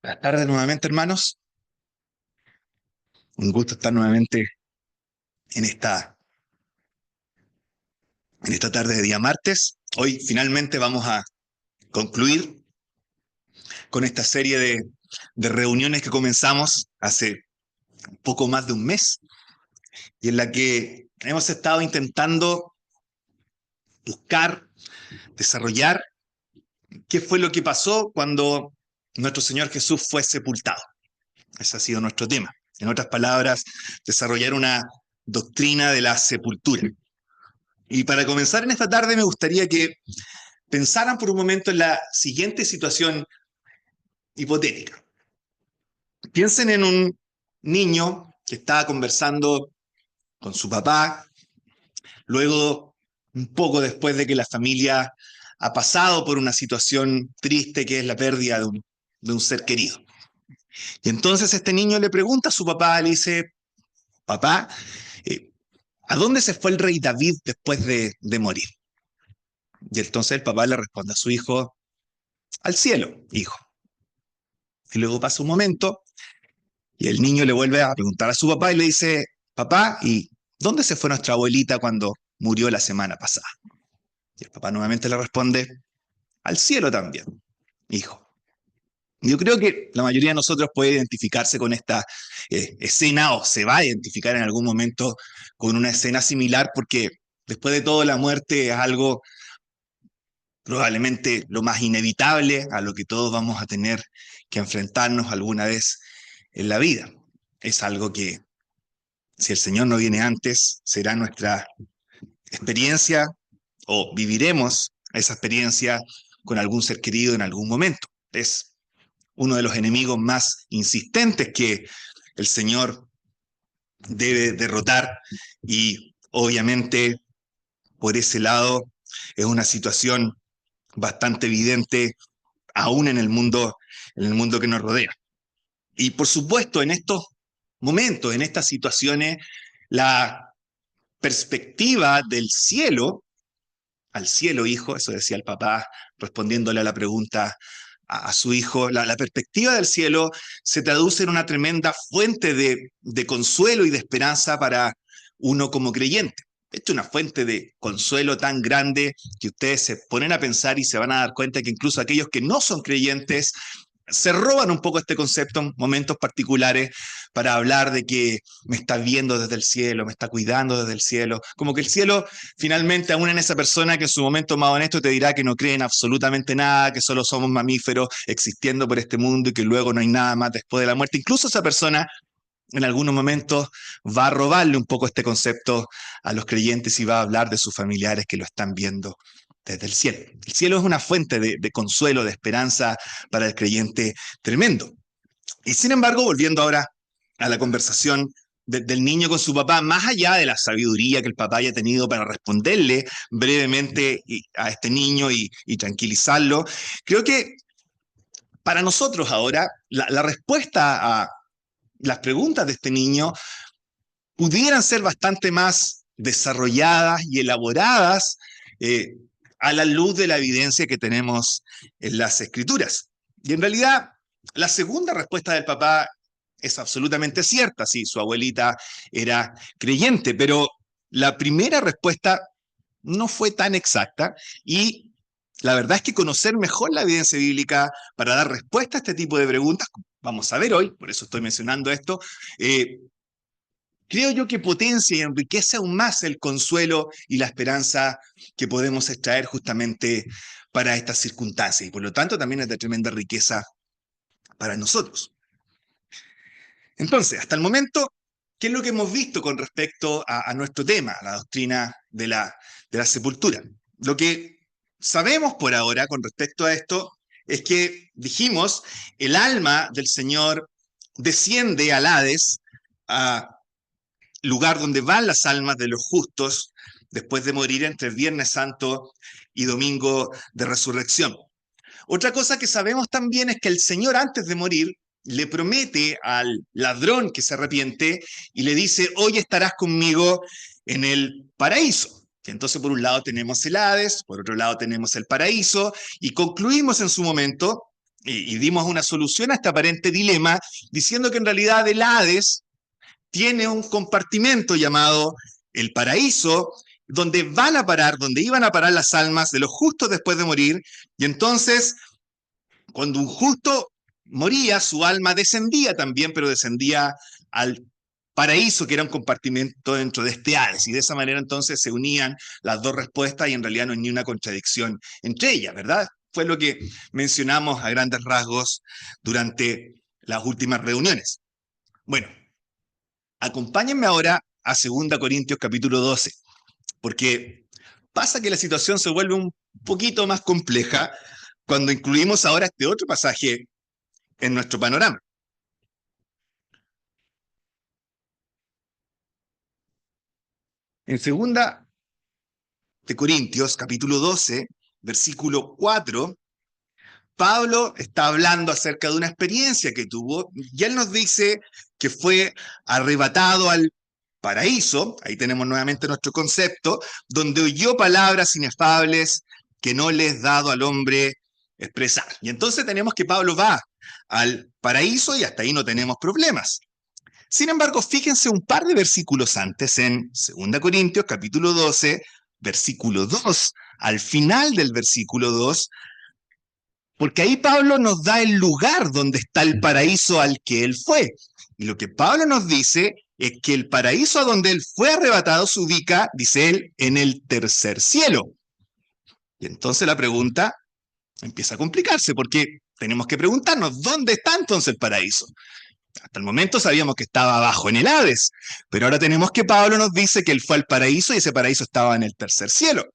Buenas tardes nuevamente, hermanos. Un gusto estar nuevamente en esta, en esta tarde de día martes. Hoy finalmente vamos a concluir con esta serie de reuniones que comenzamos hace poco más de un mes y en la que hemos estado intentando buscar, desarrollar qué fue lo que pasó cuando nuestro Señor Jesús fue sepultado. Ese ha sido nuestro tema. En otras palabras, desarrollar una doctrina de la sepultura. Y para comenzar en esta tarde me gustaría que pensaran por un momento en la siguiente situación hipotética. Piensen en un niño que estaba conversando con su papá, luego, un poco después de que la familia ha pasado por una situación triste que es la pérdida de un ser querido. Y entonces este niño le pregunta a su papá, le dice, papá, ¿a dónde se fue el rey David después de morir? Y entonces el papá le responde a su hijo, al cielo, hijo. Y luego pasa un momento y el niño le vuelve a preguntar a su papá y le dice, papá, ¿y dónde se fue nuestra abuelita cuando murió la semana pasada? Y el papá nuevamente le responde, al cielo también, hijo. Yo creo que la mayoría de nosotros puede identificarse con esta escena o se va a identificar en algún momento con una escena similar porque después de todo la muerte es algo probablemente lo más inevitable a lo que todos vamos a tener que enfrentarnos alguna vez en la vida. Es algo que si el Señor no viene antes, será nuestra experiencia o viviremos esa experiencia con algún ser querido en algún momento. Es uno de los enemigos más insistentes que el Señor debe derrotar y obviamente por ese lado es una situación bastante evidente aún en el mundo que nos rodea. Y por supuesto, en estos momentos, en estas situaciones, la perspectiva del cielo, al cielo, hijo, eso decía el papá respondiéndole a la pregunta a su hijo, la perspectiva del cielo se traduce en una tremenda fuente de consuelo y de esperanza para uno como creyente. Esta es una fuente de consuelo tan grande que ustedes se ponen a pensar y se van a dar cuenta que incluso aquellos que no son creyentes se roban un poco este concepto en momentos particulares para hablar de que me está viendo desde el cielo, me está cuidando desde el cielo. Como que el cielo finalmente, aún en esa persona que en su momento más honesto te dirá que no cree en absolutamente nada, que solo somos mamíferos existiendo por este mundo y que luego no hay nada más después de la muerte. Incluso esa persona en algunos momentos va a robarle un poco este concepto a los creyentes y va a hablar de sus familiares que lo están viendo desde el cielo. El cielo es una fuente de consuelo, de esperanza para el creyente tremendo. Y sin embargo, volviendo ahora a la conversación del niño con su papá, más allá de la sabiduría que el papá haya tenido para responderle brevemente a este niño y tranquilizarlo, creo que para nosotros ahora la respuesta a las preguntas de este niño pudieran ser bastante más desarrolladas y elaboradas eh, a la luz de la evidencia que tenemos en las escrituras. Y en realidad, la segunda respuesta del papá es absolutamente cierta, sí, su abuelita era creyente, pero la primera respuesta no fue tan exacta y la verdad es que conocer mejor la evidencia bíblica para dar respuesta a este tipo de preguntas, vamos a ver hoy, por eso estoy mencionando esto, creo yo que potencia y enriquece aún más el consuelo y la esperanza que podemos extraer justamente para estas circunstancias y por lo tanto también es de tremenda riqueza para nosotros. Entonces, hasta el momento, ¿qué es lo que hemos visto con respecto a nuestro tema, a la doctrina de la sepultura? Lo que sabemos por ahora con respecto a esto es que, dijimos, el alma del Señor desciende al Hades, a lugar donde van las almas de los justos después de morir entre el Viernes Santo y Domingo de Resurrección. Otra cosa que sabemos también es que el Señor antes de morir le promete al ladrón que se arrepiente y le dice, hoy estarás conmigo en el paraíso. Y entonces por un lado tenemos el Hades, por otro lado tenemos el paraíso y concluimos en su momento y dimos una solución a este aparente dilema, diciendo que en realidad el Hades tiene un compartimento llamado el paraíso, donde van a parar, donde iban a parar las almas de los justos después de morir, y entonces, cuando un justo moría, su alma descendía también, pero descendía al paraíso, que era un compartimento dentro de este Hades, y de esa manera entonces se unían las dos respuestas y en realidad no hay ni una contradicción entre ellas, ¿verdad? Fue lo que mencionamos a grandes rasgos durante las últimas reuniones. Bueno, acompáñenme ahora a 2 Corintios capítulo 12, porque pasa que la situación se vuelve un poquito más compleja cuando incluimos ahora este otro pasaje en nuestro panorama. En 2 Corintios capítulo 12, versículo 4, Pablo está hablando acerca de una experiencia que tuvo y él nos dice que fue arrebatado al paraíso, ahí tenemos nuevamente nuestro concepto, donde oyó palabras inefables que no le es dado al hombre expresar. Y entonces tenemos que Pablo va al paraíso y hasta ahí no tenemos problemas. Sin embargo, fíjense un par de versículos antes en 2 Corintios capítulo 12, versículo 2, al final del versículo 2, porque ahí Pablo nos da el lugar donde está el paraíso al que él fue. Y lo que Pablo nos dice es que el paraíso a donde él fue arrebatado se ubica, dice él, en el tercer cielo. Y entonces la pregunta empieza a complicarse, porque tenemos que preguntarnos, ¿dónde está entonces el paraíso? Hasta el momento sabíamos que estaba abajo en el Hades, pero ahora tenemos que Pablo nos dice que él fue al paraíso y ese paraíso estaba en el tercer cielo.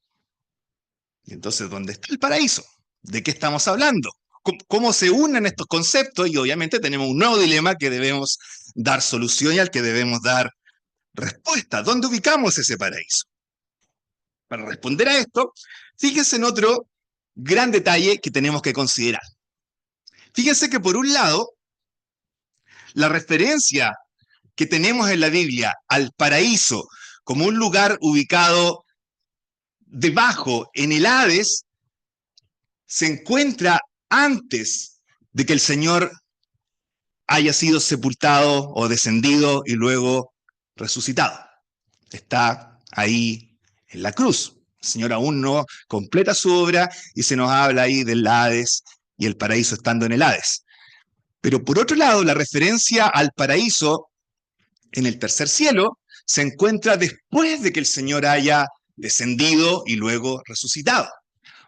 Y entonces, ¿dónde está el paraíso? ¿De qué estamos hablando? ¿Cómo se unen estos conceptos? Y obviamente tenemos un nuevo dilema que debemos dar solución y al que debemos dar respuesta. ¿Dónde ubicamos ese paraíso? Para responder a esto, fíjense en otro gran detalle que tenemos que considerar. Fíjense que por un lado, la referencia que tenemos en la Biblia al paraíso como un lugar ubicado debajo en el Hades se encuentra antes de que el Señor haya sido sepultado o descendido y luego resucitado. Está ahí en la cruz. El Señor aún no completa su obra y se nos habla ahí del Hades y el paraíso estando en el Hades. Pero por otro lado, la referencia al paraíso en el tercer cielo se encuentra después de que el Señor haya descendido y luego resucitado.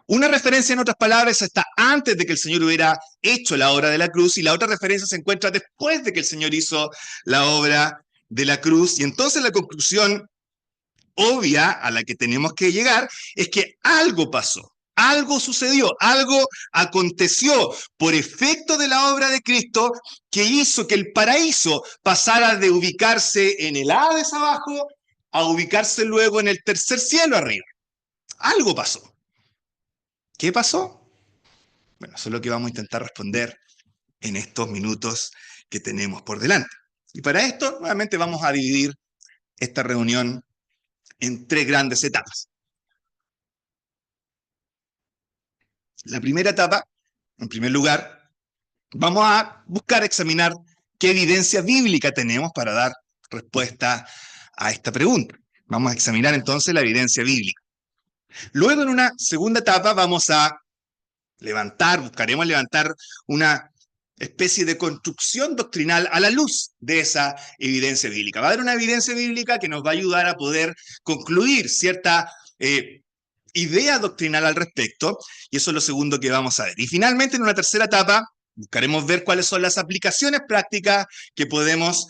Una referencia, en otras palabras, está antes de que el Señor hubiera hecho la obra de la cruz y la otra referencia se encuentra después de que el Señor hizo la obra de la cruz. Y entonces la conclusión obvia a la que tenemos que llegar es que algo pasó. Algo sucedió, algo aconteció por efecto de la obra de Cristo que hizo que el paraíso pasara de ubicarse en el Hades abajo a ubicarse luego en el tercer cielo arriba. Algo pasó. ¿Qué pasó? Bueno, eso es lo que vamos a intentar responder en estos minutos que tenemos por delante. Y para esto, nuevamente vamos a dividir esta reunión en 3 grandes etapas. La primera etapa, en primer lugar, vamos a buscar examinar qué evidencia bíblica tenemos para dar respuesta a esta pregunta. Vamos a examinar entonces la evidencia bíblica. Luego, en una segunda etapa, vamos a buscaremos levantar una especie de construcción doctrinal a la luz de esa evidencia bíblica. Va a haber una evidencia bíblica que nos va a ayudar a poder concluir cierta idea doctrinal al respecto, y eso es lo segundo que vamos a ver. Y finalmente, en una tercera etapa, buscaremos ver cuáles son las aplicaciones prácticas que podemos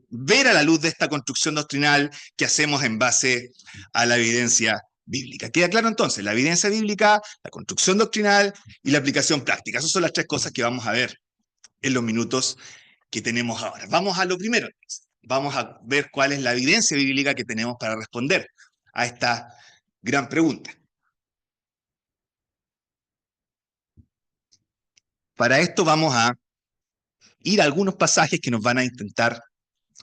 ver a la luz de esta construcción doctrinal que hacemos en base a la evidencia bíblica. ¿Queda claro entonces? La evidencia bíblica, la construcción doctrinal y la aplicación práctica. Esas son las 3 cosas que vamos a ver en los minutos que tenemos ahora. Vamos a lo primero. Vamos a ver cuál es la evidencia bíblica que tenemos para responder a esta gran pregunta. Para esto vamos a ir a algunos pasajes que nos van a intentar,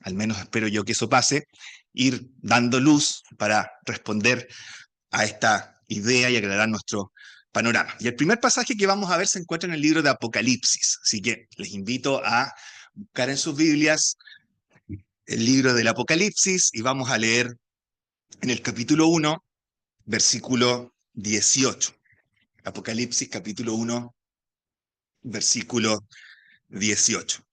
al menos espero yo que eso pase, ir dando luz para responder a esta idea y aclarar nuestro panorama. Y el primer pasaje que vamos a ver se encuentra en el libro de Apocalipsis, así que les invito a buscar en sus Biblias el libro del Apocalipsis y vamos a leer en el capítulo 1, versículo 18. Apocalipsis capítulo 1, versículo 18.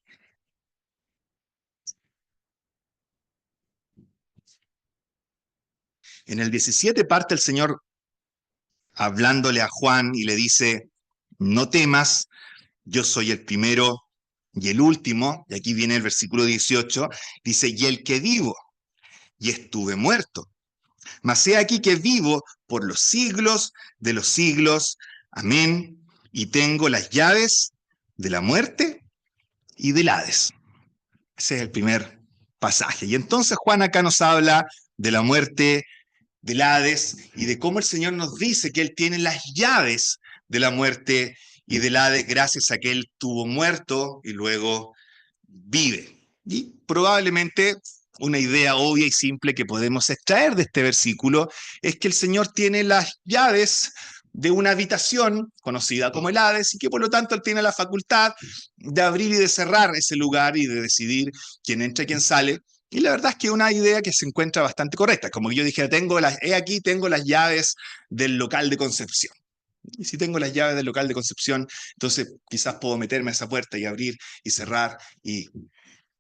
En el 17 parte el Señor hablándole a Juan y le dice, no temas, yo soy el primero y el último, y aquí viene el versículo 18, dice, y el que vivo, y estuve muerto, mas he aquí que vivo por los siglos de los siglos, amén, y tengo las llaves de la muerte y del Hades. Ese es el primer pasaje. Y entonces Juan acá nos habla de la muerte del Hades y de cómo el Señor nos dice que Él tiene las llaves de la muerte y del Hades gracias a que Él estuvo muerto y luego vive. Y probablemente una idea obvia y simple que podemos extraer de este versículo es que el Señor tiene las llaves de una habitación conocida como el Hades y que por lo tanto Él tiene la facultad de abrir y de cerrar ese lugar y de decidir quién entra y quién sale. Y la verdad es que es una idea que se encuentra bastante correcta. Como yo dije, aquí tengo las llaves del local de Concepción. Y si tengo las llaves del local de Concepción, entonces quizás puedo meterme a esa puerta y abrir y cerrar y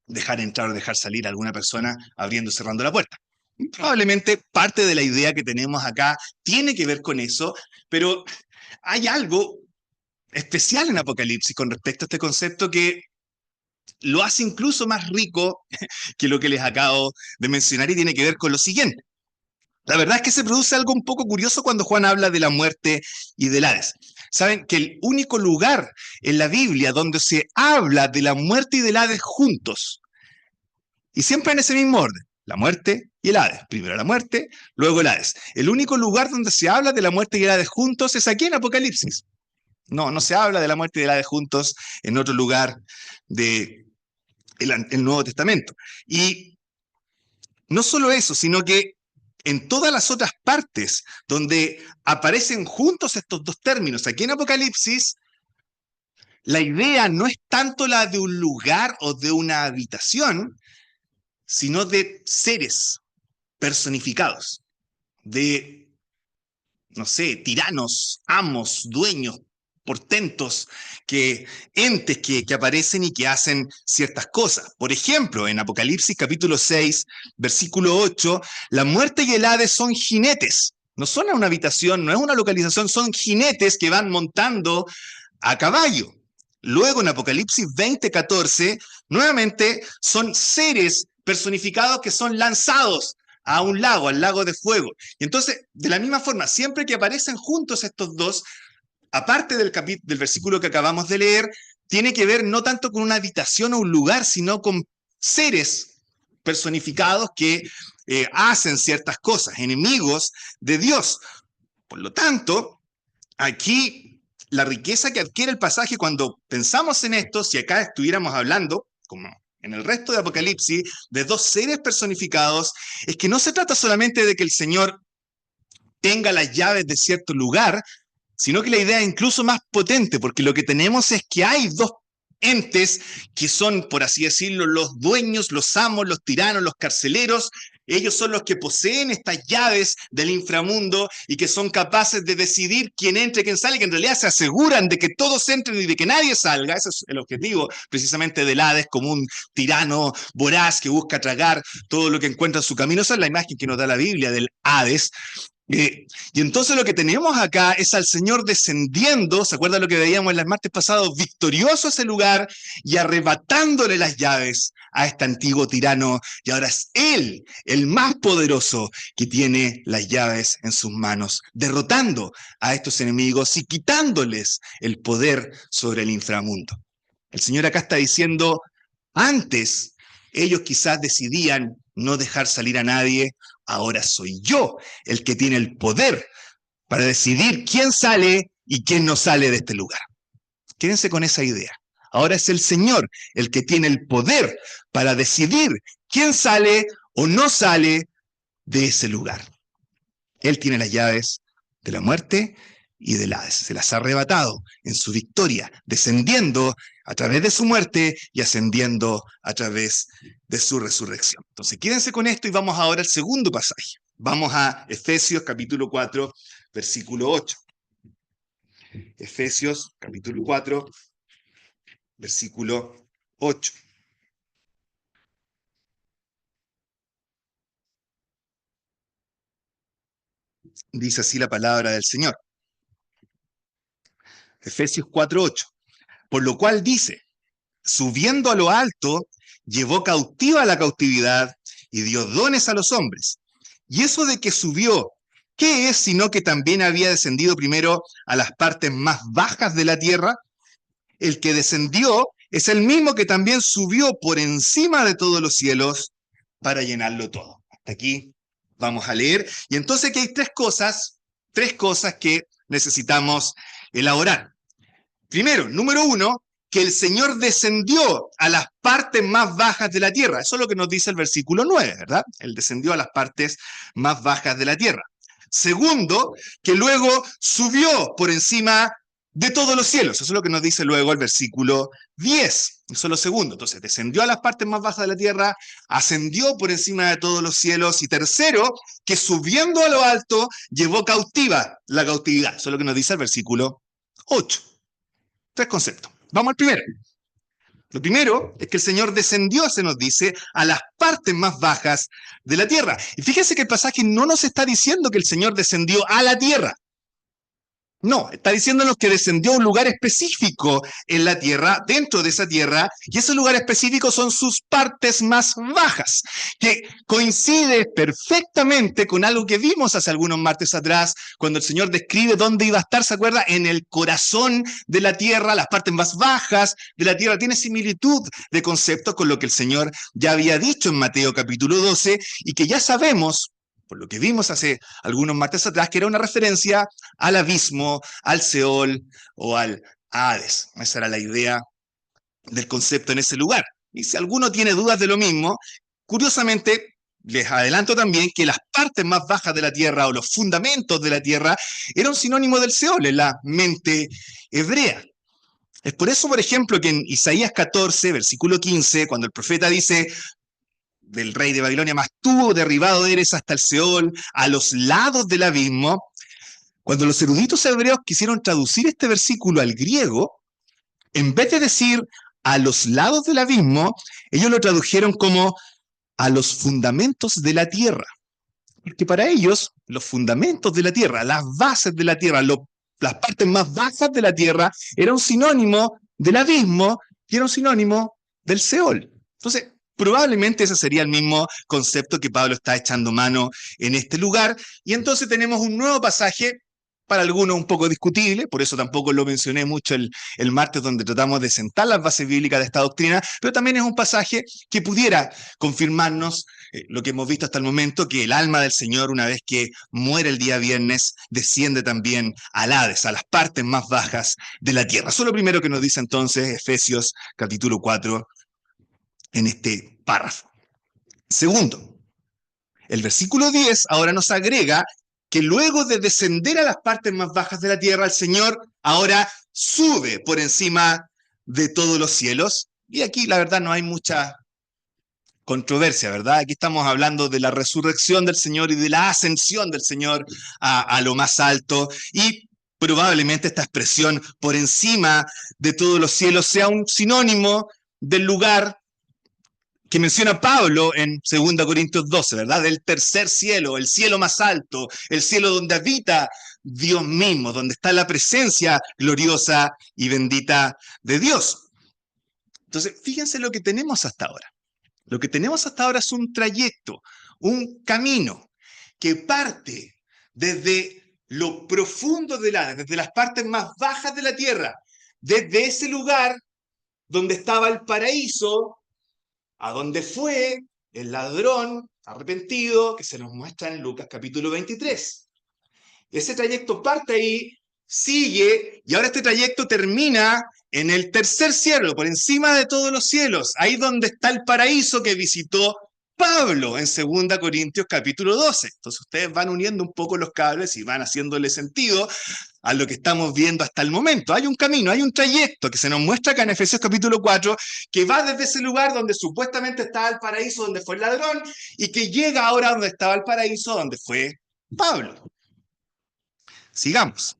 dejar entrar o dejar salir a alguna persona abriendo y cerrando la puerta. Probablemente parte de la idea que tenemos acá tiene que ver con eso, pero hay algo especial en Apocalipsis con respecto a este concepto que lo hace incluso más rico que lo que les acabo de mencionar y tiene que ver con lo siguiente. La verdad es que se produce algo un poco curioso cuando Juan habla de la muerte y del Hades. Saben que el único lugar en la Biblia donde se habla de la muerte y del Hades juntos, y siempre en ese mismo orden, la muerte y el Hades. Primero la muerte, luego el Hades. El único lugar donde se habla de la muerte y el Hades juntos es aquí en Apocalipsis. No se habla de la muerte y del Hades juntos en otro lugar del Nuevo Testamento. Y no solo eso, sino que en todas las otras partes donde aparecen juntos estos dos términos, aquí en Apocalipsis, la idea no es tanto la de un lugar o de una habitación, sino de seres personificados, de, no sé, tiranos, amos, dueños, portentos, entes que aparecen y que hacen ciertas cosas. Por ejemplo, en Apocalipsis capítulo 6, versículo 8, la muerte y el Hades son jinetes. No son una habitación, no es una localización, son jinetes que van montando a caballo. Luego en Apocalipsis 20:14, nuevamente son seres personificados que son lanzados a un lago, al lago de fuego. Y entonces, de la misma forma, siempre que aparecen juntos estos dos, aparte del versículo que acabamos de leer, tiene que ver no tanto con una habitación o un lugar, sino con seres personificados que hacen ciertas cosas, enemigos de Dios. Por lo tanto, aquí la riqueza que adquiere el pasaje cuando pensamos en esto, si acá estuviéramos hablando, como en el resto de Apocalipsis, de dos seres personificados, es que no se trata solamente de que el Señor tenga las llaves de cierto lugar, sino que la idea es incluso más potente, porque lo que tenemos es que hay dos entes que son, por así decirlo, los dueños, los amos, los tiranos, los carceleros. Ellos son los que poseen estas llaves del inframundo y que son capaces de decidir quién entra y quién sale, que en realidad se aseguran de que todos entren y de que nadie salga. Ese es el objetivo precisamente del Hades, como un tirano voraz que busca tragar todo lo que encuentra en su camino. Esa es la imagen que nos da la Biblia del Hades. Y entonces lo que tenemos acá es al Señor descendiendo, ¿se acuerdan lo que veíamos en el martes pasado? Victorioso a ese lugar y arrebatándole las llaves a este antiguo tirano. Y ahora es Él, el más poderoso, que tiene las llaves en sus manos, derrotando a estos enemigos y quitándoles el poder sobre el inframundo. El Señor acá está diciendo, antes ellos quizás decidían no dejar salir a nadie, ahora soy yo el que tiene el poder para decidir quién sale y quién no sale de este lugar. Quédense con esa idea. Ahora es el Señor el que tiene el poder para decidir quién sale o no sale de ese lugar. Él tiene las llaves de la muerte y del Hades. Se las ha arrebatado en su victoria, descendiendo a través de su muerte y ascendiendo a través de su resurrección. Entonces, quédense con esto y vamos ahora al segundo pasaje. Vamos a Efesios capítulo 4, versículo 8. Efesios capítulo 4, versículo 8. Dice así la palabra del Señor. Efesios 4:8. Por lo cual dice, subiendo a lo alto, llevó cautiva la cautividad y dio dones a los hombres. Y eso de que subió, ¿qué es sino que también había descendido primero a las partes más bajas de la tierra? El que descendió es el mismo que también subió por encima de todos los cielos para llenarlo todo. Hasta aquí vamos a leer. Y entonces aquí hay tres cosas que necesitamos elaborar. Primero, número uno, que el Señor descendió a las partes más bajas de la tierra. Eso es lo que nos dice el versículo 9, ¿verdad? Él descendió a las partes más bajas de la tierra. Segundo, que luego subió por encima de todos los cielos. Eso es lo que nos dice luego el versículo 10. Eso es lo segundo. Entonces, descendió a las partes más bajas de la tierra, ascendió por encima de todos los cielos. Y tercero, que subiendo a lo alto, llevó cautiva la cautividad. Eso es lo que nos dice el versículo 8. Tres conceptos. Vamos al primero. Lo primero es que el Señor descendió, se nos dice, a las partes más bajas de la tierra. Y fíjense que el pasaje no nos está diciendo que el Señor descendió a la tierra. No, está diciéndonos que descendió a un lugar específico en la tierra, dentro de esa tierra, y ese lugar específico son sus partes más bajas, que coincide perfectamente con algo que vimos hace algunos martes atrás, cuando el Señor describe dónde iba a estar, ¿se acuerda? En el corazón de la tierra, las partes más bajas de la tierra. Tiene similitud de conceptos con lo que el Señor ya había dicho en Mateo capítulo 12, y que ya sabemos, por lo que vimos hace algunos martes atrás, que era una referencia al abismo, al Seol o al Hades. Esa era la idea del concepto en ese lugar. Y si alguno tiene dudas de lo mismo, curiosamente, les adelanto también que las partes más bajas de la tierra o los fundamentos de la tierra eran sinónimo del Seol en la mente hebrea. Es por eso, por ejemplo, que en Isaías 14, versículo 15, cuando el profeta dice: del rey de Babilonia, mas tú derribado eres hasta el Seol, a los lados del abismo. Cuando los eruditos hebreos quisieron traducir este versículo al griego, en vez de decir a los lados del abismo, ellos lo tradujeron como a los fundamentos de la tierra. Porque para ellos, los fundamentos de la tierra, las bases de la tierra, las partes más bajas de la tierra, era un sinónimo del abismo y era un sinónimo del Seol. Entonces, probablemente ese sería el mismo concepto que Pablo está echando mano en este lugar. Y entonces tenemos un nuevo pasaje, para algunos un poco discutible, por eso tampoco lo mencioné mucho el martes, donde tratamos de sentar las bases bíblicas de esta doctrina, pero también es un pasaje que pudiera confirmarnos lo que hemos visto hasta el momento, que el alma del Señor, una vez que muere el día viernes, desciende también al Hades, a las partes más bajas de la tierra. Eso es lo primero que nos dice entonces Efesios capítulo 4 en este párrafo. Segundo, el versículo 10 ahora nos agrega que luego de descender a las partes más bajas de la tierra, el Señor ahora sube por encima de todos los cielos. Y aquí la verdad no hay mucha controversia, ¿verdad? Aquí estamos hablando de la resurrección del Señor y de la ascensión del Señor a lo más alto. Y probablemente esta expresión por encima de todos los cielos sea un sinónimo del lugar que menciona Pablo en 2 Corintios 12, ¿verdad? Del tercer cielo, el cielo más alto, el cielo donde habita Dios mismo, donde está la presencia gloriosa y bendita de Dios. Entonces, fíjense lo que tenemos hasta ahora. Lo que tenemos hasta ahora es un trayecto, un camino que parte desde lo profundo del Hades, desde las partes más bajas de la tierra, desde ese lugar donde estaba el paraíso, a donde fue el ladrón arrepentido que se nos muestra en Lucas capítulo 23. Ese trayecto parte ahí, sigue, y ahora este trayecto termina en el tercer cielo, por encima de todos los cielos, ahí donde está el paraíso que visitó Pablo en 2 Corintios capítulo 12. Entonces ustedes van uniendo un poco los cables y van haciéndole sentido a lo que estamos viendo hasta el momento. Hay un camino, hay un trayecto que se nos muestra acá en Efesios capítulo 4, que va desde ese lugar donde supuestamente estaba el paraíso, donde fue el ladrón, y que llega ahora donde estaba el paraíso, donde fue Pablo. Sigamos.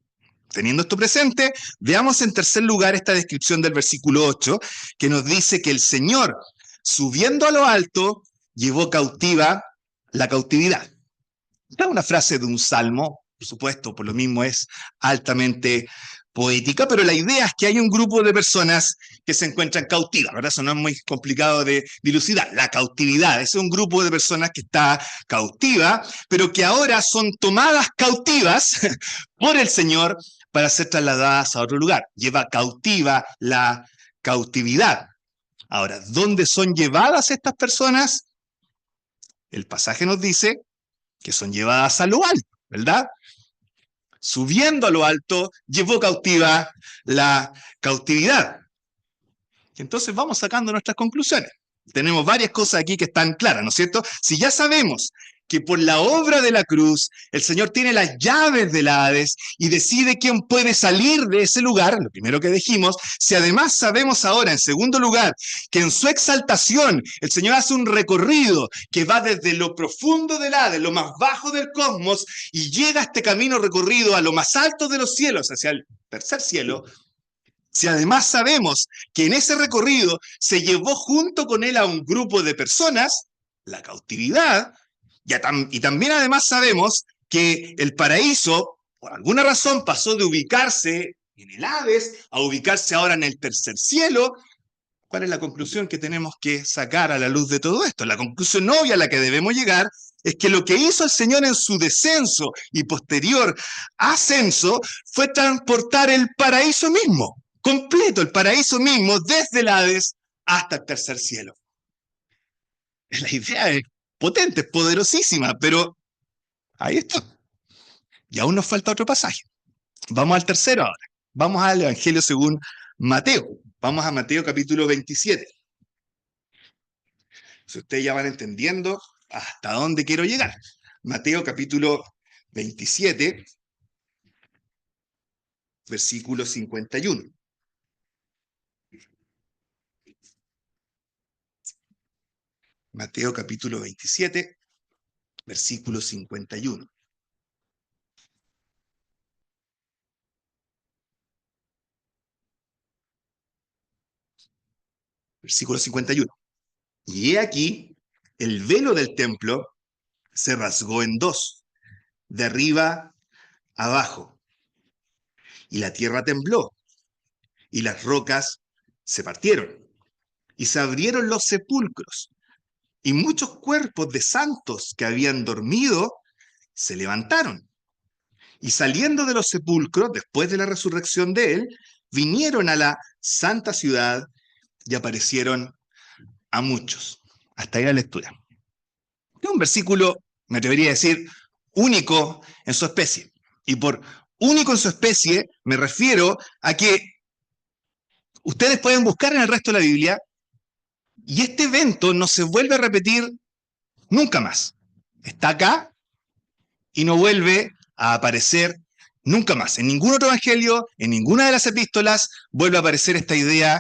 Teniendo esto presente, veamos en tercer lugar esta descripción del versículo 8, que nos dice que el Señor, subiendo a lo alto, llevó cautiva la cautividad. Esta es una frase de un salmo, por supuesto, por lo mismo es altamente poética, pero la idea es que hay un grupo de personas que se encuentran cautivas, ¿verdad? Eso no es muy complicado de dilucidar. La cautividad es un grupo de personas que está cautiva, pero que ahora son tomadas cautivas por el Señor para ser trasladadas a otro lugar. Lleva cautiva la cautividad. Ahora, ¿dónde son llevadas estas personas? El pasaje nos dice que son llevadas a lo alto, ¿verdad? Subiendo a lo alto, llevó cautiva la cautividad. Y entonces vamos sacando nuestras conclusiones. Tenemos varias cosas aquí que están claras, ¿no es cierto? Si ya sabemos que por la obra de la cruz el Señor tiene las llaves del Hades y decide quién puede salir de ese lugar, lo primero que dijimos, si además sabemos ahora, en segundo lugar, que en su exaltación el Señor hace un recorrido que va desde lo profundo del Hades, lo más bajo del cosmos, y llega a este camino recorrido a lo más alto de los cielos, hacia el tercer cielo. Si además sabemos que en ese recorrido se llevó junto con él a un grupo de personas, la cautividad, y también además sabemos que el paraíso, por alguna razón, pasó de ubicarse en el Hades a ubicarse ahora en el tercer cielo. ¿Cuál es la conclusión que tenemos que sacar a la luz de todo esto? La conclusión obvia a la que debemos llegar es que lo que hizo el Señor en su descenso y posterior ascenso fue transportar el paraíso mismo, completo, el paraíso mismo, desde el Hades hasta el tercer cielo. La idea es potente, es poderosísima, pero ahí está. Y aún nos falta otro pasaje. Vamos al tercero ahora. Vamos al Evangelio según Mateo. Vamos a Mateo capítulo 27. Si ustedes ya van entendiendo hasta dónde quiero llegar. Mateo capítulo 27, versículo 51. Mateo capítulo 27, versículo 51. Versículo 51. Y he aquí, el velo del templo se rasgó en dos, de arriba abajo, y la tierra tembló, y las rocas se partieron, y se abrieron los sepulcros, y muchos cuerpos de santos que habían dormido se levantaron. Y saliendo de los sepulcros, después de la resurrección de él, vinieron a la santa ciudad y aparecieron a muchos. Hasta ahí la lectura. Es un versículo, me atrevería a decir, único en su especie. Y por único en su especie me refiero a que ustedes pueden buscar en el resto de la Biblia y este evento no se vuelve a repetir nunca más. Está acá y no vuelve a aparecer nunca más. En ningún otro evangelio, en ninguna de las epístolas, vuelve a aparecer esta idea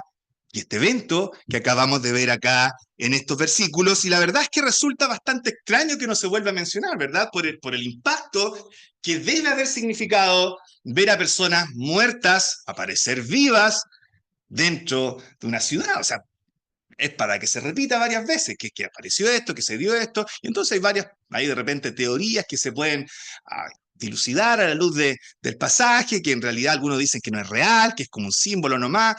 y este evento que acabamos de ver acá en estos versículos. Y la verdad es que resulta bastante extraño que no se vuelva a mencionar, ¿verdad? Por el impacto que debe haber significado ver a personas muertas aparecer vivas dentro de una ciudad. O sea, es para que se repita varias veces, que apareció esto, que se dio esto, y entonces hay de repente teorías que se pueden dilucidar a la luz del pasaje, que en realidad algunos dicen que no es real, que es como un símbolo nomás.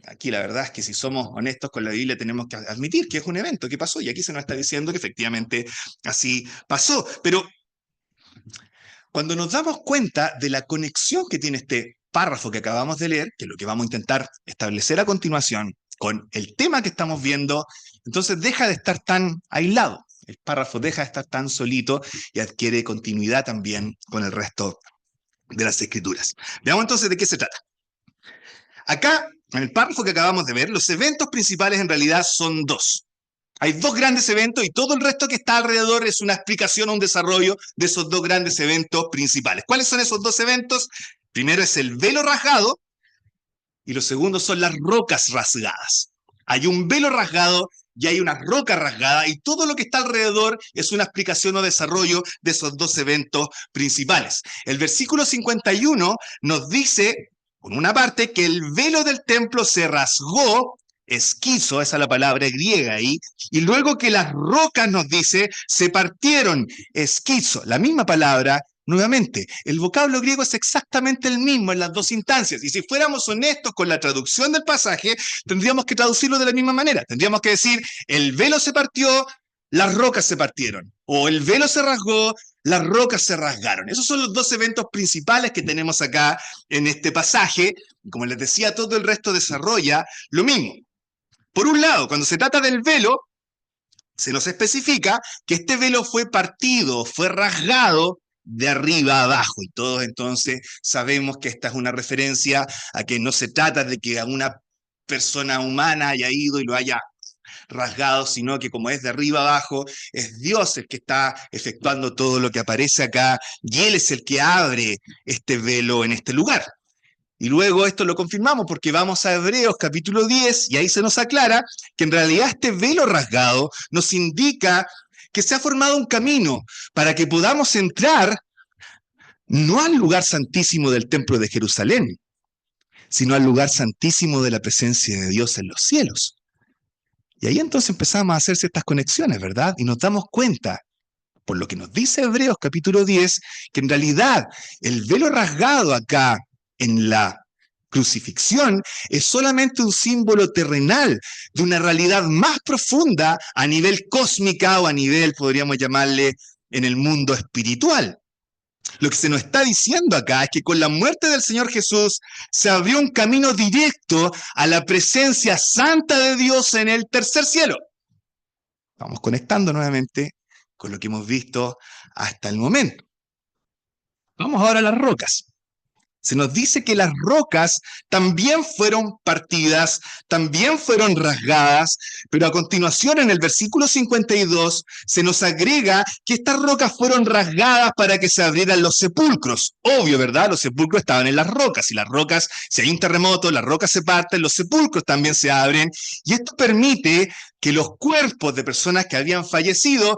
Aquí la verdad es que si somos honestos con la Biblia tenemos que admitir que es un evento que pasó, y aquí se nos está diciendo que efectivamente así pasó. Pero cuando nos damos cuenta de la conexión que tiene este párrafo que acabamos de leer, que es lo que vamos a intentar establecer a continuación, con el tema que estamos viendo, entonces deja de estar tan aislado. El párrafo deja de estar tan solito y adquiere continuidad también con el resto de las escrituras. Veamos entonces de qué se trata. Acá, en el párrafo que acabamos de ver, los eventos principales en realidad son dos. Hay dos grandes eventos y todo el resto que está alrededor es una explicación o un desarrollo de esos dos grandes eventos principales. ¿Cuáles son esos dos eventos? Primero es el velo rasgado y lo segundo son las rocas rasgadas. Hay un velo rasgado y hay una roca rasgada y todo lo que está alrededor es una explicación o desarrollo de esos dos eventos principales. El versículo 51 nos dice, por una parte, que el velo del templo se rasgó, esquizo, esa es la palabra griega ahí, y luego que las rocas, nos dice, se partieron, esquizo, la misma palabra. Nuevamente, el vocablo griego es exactamente el mismo en las dos instancias. Y si fuéramos honestos con la traducción del pasaje, tendríamos que traducirlo de la misma manera. Tendríamos que decir, el velo se partió, las rocas se partieron. O el velo se rasgó, las rocas se rasgaron. Esos son los dos eventos principales que tenemos acá en este pasaje. Como les decía, todo el resto desarrolla lo mismo. Por un lado, cuando se trata del velo, se nos especifica que este velo fue partido, fue rasgado de arriba a abajo, y todos entonces sabemos que esta es una referencia a que no se trata de que a una persona humana haya ido y lo haya rasgado, sino que como es de arriba abajo, es Dios el que está efectuando todo lo que aparece acá, y Él es el que abre este velo en este lugar. Y luego esto lo confirmamos porque vamos a Hebreos capítulo 10 y ahí se nos aclara que en realidad este velo rasgado nos indica que se ha formado un camino para que podamos entrar no al lugar santísimo del templo de Jerusalén, sino al lugar santísimo de la presencia de Dios en los cielos. Y ahí entonces empezamos a hacer ciertas conexiones, ¿verdad? Y nos damos cuenta, por lo que nos dice Hebreos capítulo 10, que en realidad el velo rasgado acá en la crucifixión es solamente un símbolo terrenal de una realidad más profunda a nivel cósmica o a nivel, podríamos llamarle, en el mundo espiritual. Lo que se nos está diciendo acá es que con la muerte del Señor Jesús se abrió un camino directo a la presencia santa de Dios en el tercer cielo. Vamos conectando nuevamente con lo que hemos visto hasta el momento. Vamos ahora a las rocas. Se nos dice que las rocas también fueron partidas, también fueron rasgadas, pero a continuación en el versículo 52 se nos agrega que estas rocas fueron rasgadas para que se abrieran los sepulcros. Obvio, ¿verdad? Los sepulcros estaban en las rocas y las rocas, si hay un terremoto, las rocas se parten, los sepulcros también se abren y esto permite que los cuerpos de personas que habían fallecido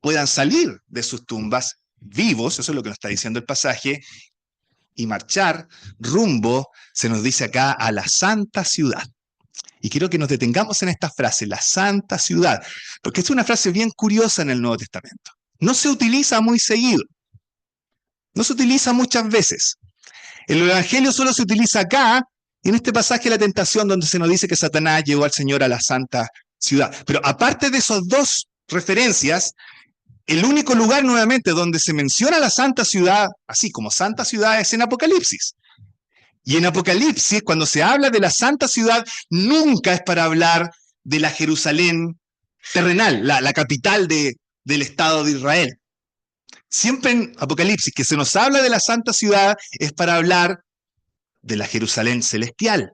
puedan salir de sus tumbas vivos, eso es lo que nos está diciendo el pasaje, y marchar rumbo, se nos dice acá, a la santa ciudad. Y quiero que nos detengamos en esta frase, la santa ciudad, porque es una frase bien curiosa en el Nuevo Testamento. No se utiliza muy seguido, no se utiliza muchas veces. El Evangelio solo se utiliza acá, y en este pasaje la tentación donde se nos dice que Satanás llevó al Señor a la santa ciudad. Pero aparte de esas dos referencias, el único lugar nuevamente donde se menciona la santa ciudad, así como santa ciudad, es en Apocalipsis. Y en Apocalipsis, cuando se habla de la santa ciudad, nunca es para hablar de la Jerusalén terrenal, la capital del Estado de Israel. Siempre en Apocalipsis que se nos habla de la santa ciudad es para hablar de la Jerusalén celestial,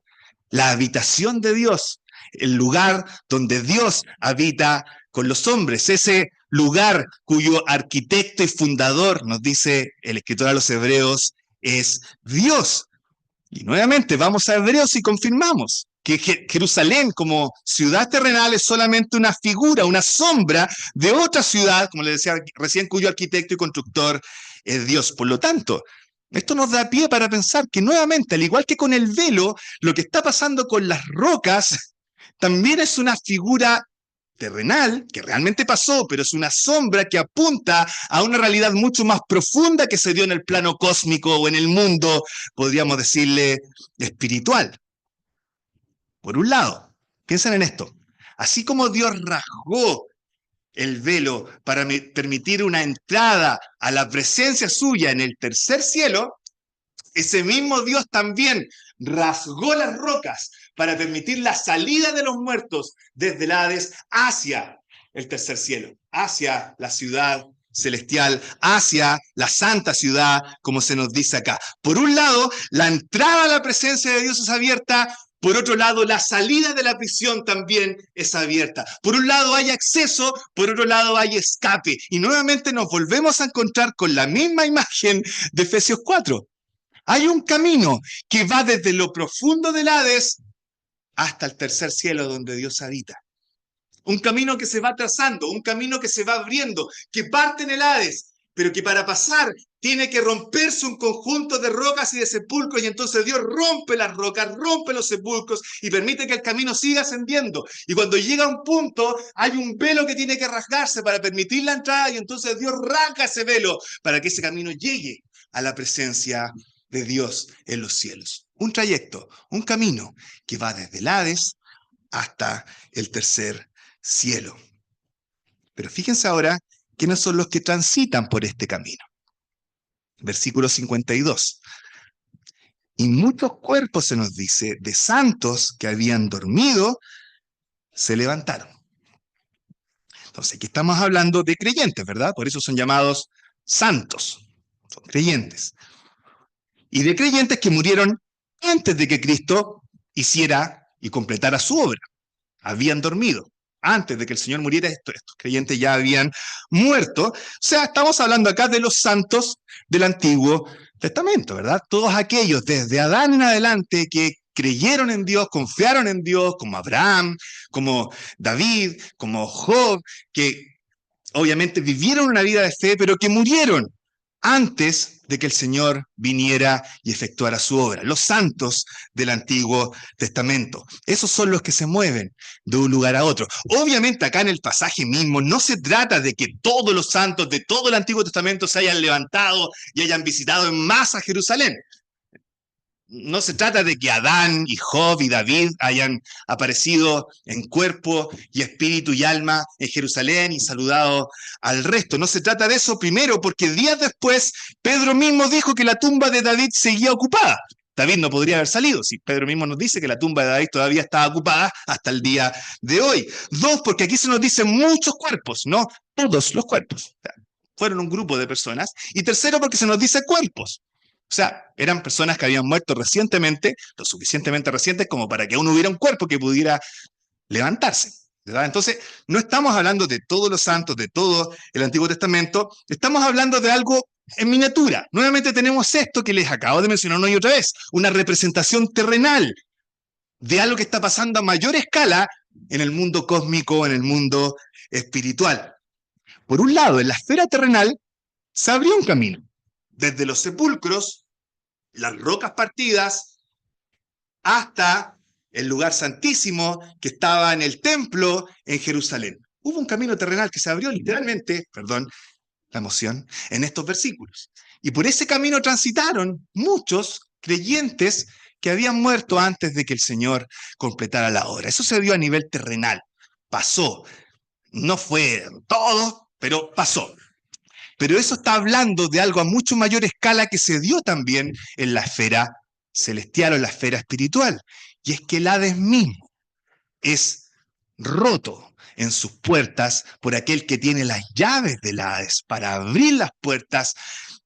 la habitación de Dios, el lugar donde Dios habita con los hombres, ese lugar cuyo arquitecto y fundador, nos dice el escritor a los Hebreos, es Dios. Y nuevamente vamos a Hebreos y confirmamos que Jerusalén como ciudad terrenal es solamente una figura, una sombra de otra ciudad, como les decía recién, cuyo arquitecto y constructor es Dios. Por lo tanto, esto nos da pie para pensar que nuevamente, al igual que con el velo, lo que está pasando con las rocas también es una figura terrenal, que realmente pasó, pero es una sombra que apunta a una realidad mucho más profunda que se dio en el plano cósmico o en el mundo, podríamos decirle, espiritual. Por un lado, piensen en esto, así como Dios rasgó el velo para permitir una entrada a la presencia suya en el tercer cielo, ese mismo Dios también rasgó las rocas para permitir la salida de los muertos desde el Hades hacia el tercer cielo, hacia la ciudad celestial, hacia la santa ciudad, como se nos dice acá. Por un lado, la entrada a la presencia de Dios es abierta. Por otro lado, la salida de la prisión también es abierta. Por un lado hay acceso, por otro lado hay escape. Y nuevamente nos volvemos a encontrar con la misma imagen de Efesios 4. Hay un camino que va desde lo profundo del Hades hasta el tercer cielo donde Dios habita. Un camino que se va trazando, un camino que se va abriendo, que parte en el Hades, pero que para pasar tiene que romperse un conjunto de rocas y de sepulcros, y entonces Dios rompe las rocas, rompe los sepulcros y permite que el camino siga ascendiendo. Y cuando llega a un punto, hay un velo que tiene que rasgarse para permitir la entrada, y entonces Dios rasga ese velo para que ese camino llegue a la presencia de Dios en los cielos. Un trayecto, un camino que va desde el Hades hasta el tercer cielo. Pero fíjense ahora quiénes son los que transitan por este camino. Versículo 52. Y muchos cuerpos, se nos dice, de santos que habían dormido, se levantaron. Entonces, aquí estamos hablando de creyentes, ¿verdad? Por eso son llamados santos, son creyentes. Y de creyentes que murieron antes de que Cristo hiciera y completara su obra. Habían dormido. Antes de que el Señor muriera, estos creyentes ya habían muerto. O sea, estamos hablando acá de los santos del Antiguo Testamento, ¿verdad? Todos aquellos desde Adán en adelante que creyeron en Dios, confiaron en Dios, como Abraham, como David, como Job, que obviamente vivieron una vida de fe, pero que murieron antes de que el Señor viniera y efectuara su obra. Los santos del Antiguo Testamento. Esos son los que se mueven de un lugar a otro. Obviamente acá en el pasaje mismo no se trata de que todos los santos de todo el Antiguo Testamento se hayan levantado y hayan visitado en masa Jerusalén. No se trata de que Adán y Job y David hayan aparecido en cuerpo y espíritu y alma en Jerusalén y saludado al resto. No se trata de eso primero, porque días después Pedro mismo dijo que la tumba de David seguía ocupada. David no podría haber salido, si Pedro mismo nos dice que la tumba de David todavía está ocupada hasta el día de hoy. Dos, porque aquí se nos dicen muchos cuerpos, no todos los cuerpos. O sea, fueron un grupo de personas. Y tercero, porque se nos dice cuerpos. O sea, eran personas que habían muerto recientemente, lo suficientemente recientes como para que aún hubiera un cuerpo que pudiera levantarse, ¿verdad? Entonces, no estamos hablando de todos los santos, de todo el Antiguo Testamento, estamos hablando de algo en miniatura. Nuevamente tenemos esto que les acabo de mencionar una y otra vez, una representación terrenal de algo que está pasando a mayor escala en el mundo cósmico, en el mundo espiritual. Por un lado, en la esfera terrenal se abrió un camino. Desde los sepulcros, las rocas partidas, hasta el lugar santísimo que estaba en el templo en Jerusalén. Hubo un camino terrenal que se abrió literalmente, perdón la emoción, en estos versículos. Y por ese camino transitaron muchos creyentes que habían muerto antes de que el Señor completara la obra. Eso se dio a nivel terrenal. Pasó. No fue todo, pero pasó. Pero eso está hablando de algo a mucho mayor escala que se dio también en la esfera celestial o en la esfera espiritual. Y es que el Hades mismo es roto en sus puertas por aquel que tiene las llaves del Hades para abrir las puertas,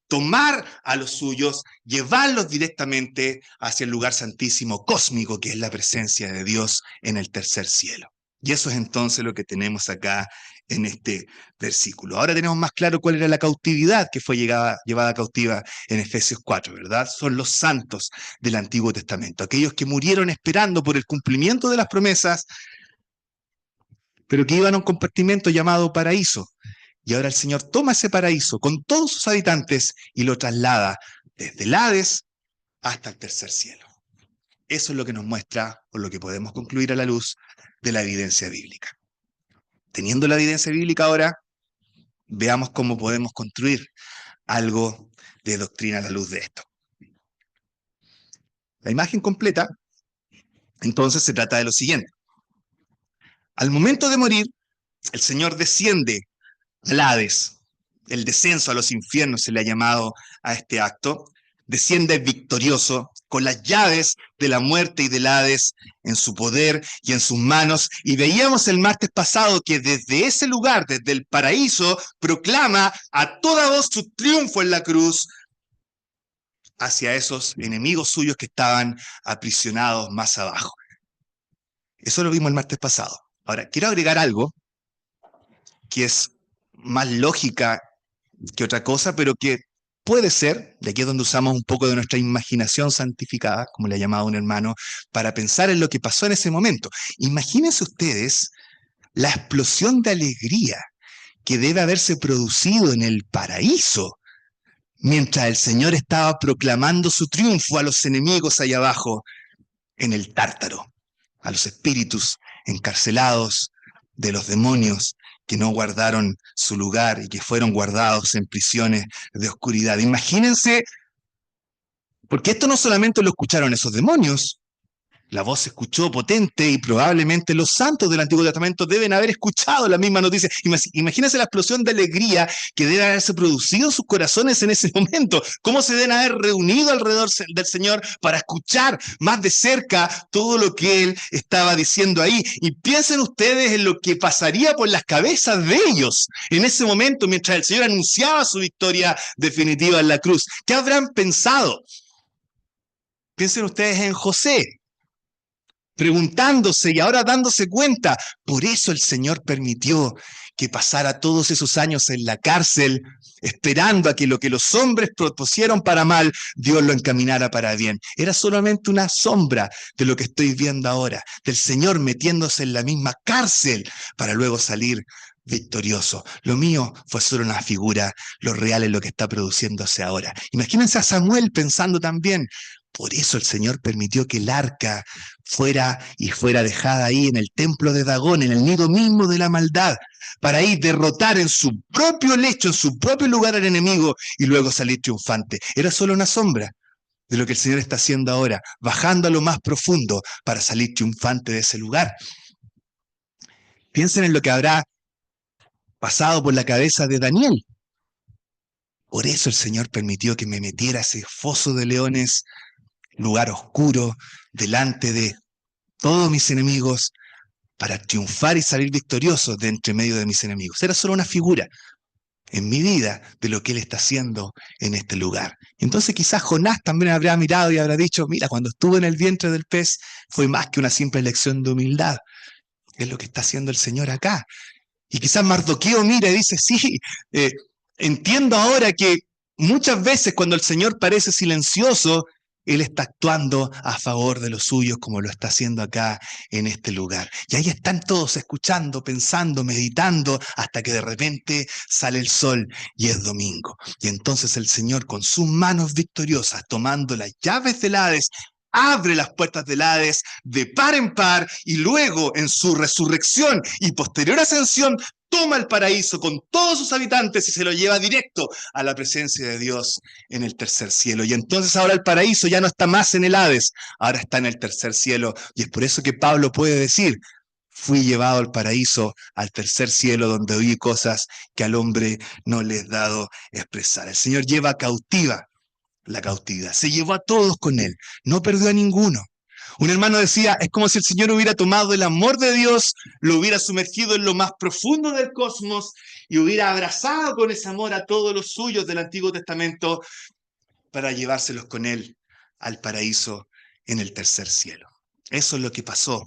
tomar a los suyos, llevarlos directamente hacia el lugar santísimo cósmico que es la presencia de Dios en el tercer cielo. Y eso es entonces lo que tenemos acá en este versículo. Ahora tenemos más claro cuál era la cautividad que fue llevada cautiva en Efesios 4, ¿verdad? Son los santos del Antiguo Testamento, aquellos que murieron esperando por el cumplimiento de las promesas, pero que iban a un compartimento llamado paraíso. Y ahora el Señor toma ese paraíso con todos sus habitantes y lo traslada desde el Hades hasta el tercer cielo. Eso es lo que nos muestra, o lo que podemos concluir a la luz de la evidencia bíblica. Teniendo la evidencia bíblica ahora, veamos cómo podemos construir algo de doctrina a la luz de esto. La imagen completa, entonces, se trata de lo siguiente. Al momento de morir, el Señor desciende al Hades. El descenso a los infiernos se le ha llamado a este acto. Desciende victorioso, con las llaves de la muerte y del Hades en su poder y en sus manos. Y veíamos el martes pasado que desde ese lugar, desde el paraíso, proclama a toda voz su triunfo en la cruz hacia esos enemigos suyos que estaban aprisionados más abajo. Eso lo vimos el martes pasado. Ahora, quiero agregar algo que es más lógica que otra cosa, pero que puede ser, de aquí es donde usamos un poco de nuestra imaginación santificada, como le ha llamado un hermano, para pensar en lo que pasó en ese momento. Imagínense ustedes la explosión de alegría que debe haberse producido en el paraíso mientras el Señor estaba proclamando su triunfo a los enemigos allá abajo en el Tártaro, a los espíritus encarcelados de los demonios que no guardaron su lugar y que fueron guardados en prisiones de oscuridad. Imagínense, porque esto no solamente lo escucharon esos demonios, la voz se escuchó potente y probablemente los santos del Antiguo Testamento deben haber escuchado la misma noticia. Imagínense la explosión de alegría que debe haberse producido en sus corazones en ese momento. Cómo se deben haber reunido alrededor del Señor para escuchar más de cerca todo lo que Él estaba diciendo ahí. Y piensen ustedes en lo que pasaría por las cabezas de ellos en ese momento mientras el Señor anunciaba su victoria definitiva en la cruz. ¿Qué habrán pensado? Piensen ustedes en José, preguntándose y ahora dándose cuenta. Por eso el Señor permitió que pasara todos esos años en la cárcel, esperando a que lo que los hombres propusieron para mal, Dios lo encaminara para bien. Era solamente una sombra de lo que estoy viendo ahora, del Señor metiéndose en la misma cárcel para luego salir victorioso. Lo mío fue solo una figura, lo real es lo que está produciéndose ahora. Imagínense a Samuel pensando también. Por eso el Señor permitió que el arca fuera dejada ahí en el templo de Dagón, en el nido mismo de la maldad, para ahí derrotar en su propio lecho, en su propio lugar al enemigo y luego salir triunfante. Era solo una sombra de lo que el Señor está haciendo ahora, bajando a lo más profundo para salir triunfante de ese lugar. Piensen en lo que habrá pasado por la cabeza de Daniel. Por eso el Señor permitió que me metiera a ese foso de leones, lugar oscuro, delante de todos mis enemigos, para triunfar y salir victorioso de entre medio de mis enemigos. Era solo una figura en mi vida de lo que Él está haciendo en este lugar. Y entonces quizás Jonás también habrá mirado y habrá dicho, mira, cuando estuve en el vientre del pez fue más que una simple lección de humildad. Es lo que está haciendo el Señor acá. Y quizás Mardoqueo mira y dice, sí, entiendo ahora que muchas veces cuando el Señor parece silencioso, Él está actuando a favor de los suyos como lo está haciendo acá en este lugar. Y ahí están todos escuchando, pensando, meditando, hasta que de repente sale el sol y es domingo. Y entonces el Señor con sus manos victoriosas, tomando las llaves del Hades, abre las puertas del Hades de par en par y luego en su resurrección y posterior ascensión toma el paraíso con todos sus habitantes y se lo lleva directo a la presencia de Dios en el tercer cielo. Y entonces ahora el paraíso ya no está más en el Hades, ahora está en el tercer cielo. Y es por eso que Pablo puede decir, fui llevado al paraíso, al tercer cielo, donde oí cosas que al hombre no le es dado expresar. El Señor lleva cautiva la cautividad, se llevó a todos con Él, no perdió a ninguno. Un hermano decía, es como si el Señor hubiera tomado el amor de Dios, lo hubiera sumergido en lo más profundo del cosmos y hubiera abrazado con ese amor a todos los suyos del Antiguo Testamento para llevárselos con Él al paraíso en el tercer cielo. Eso es lo que pasó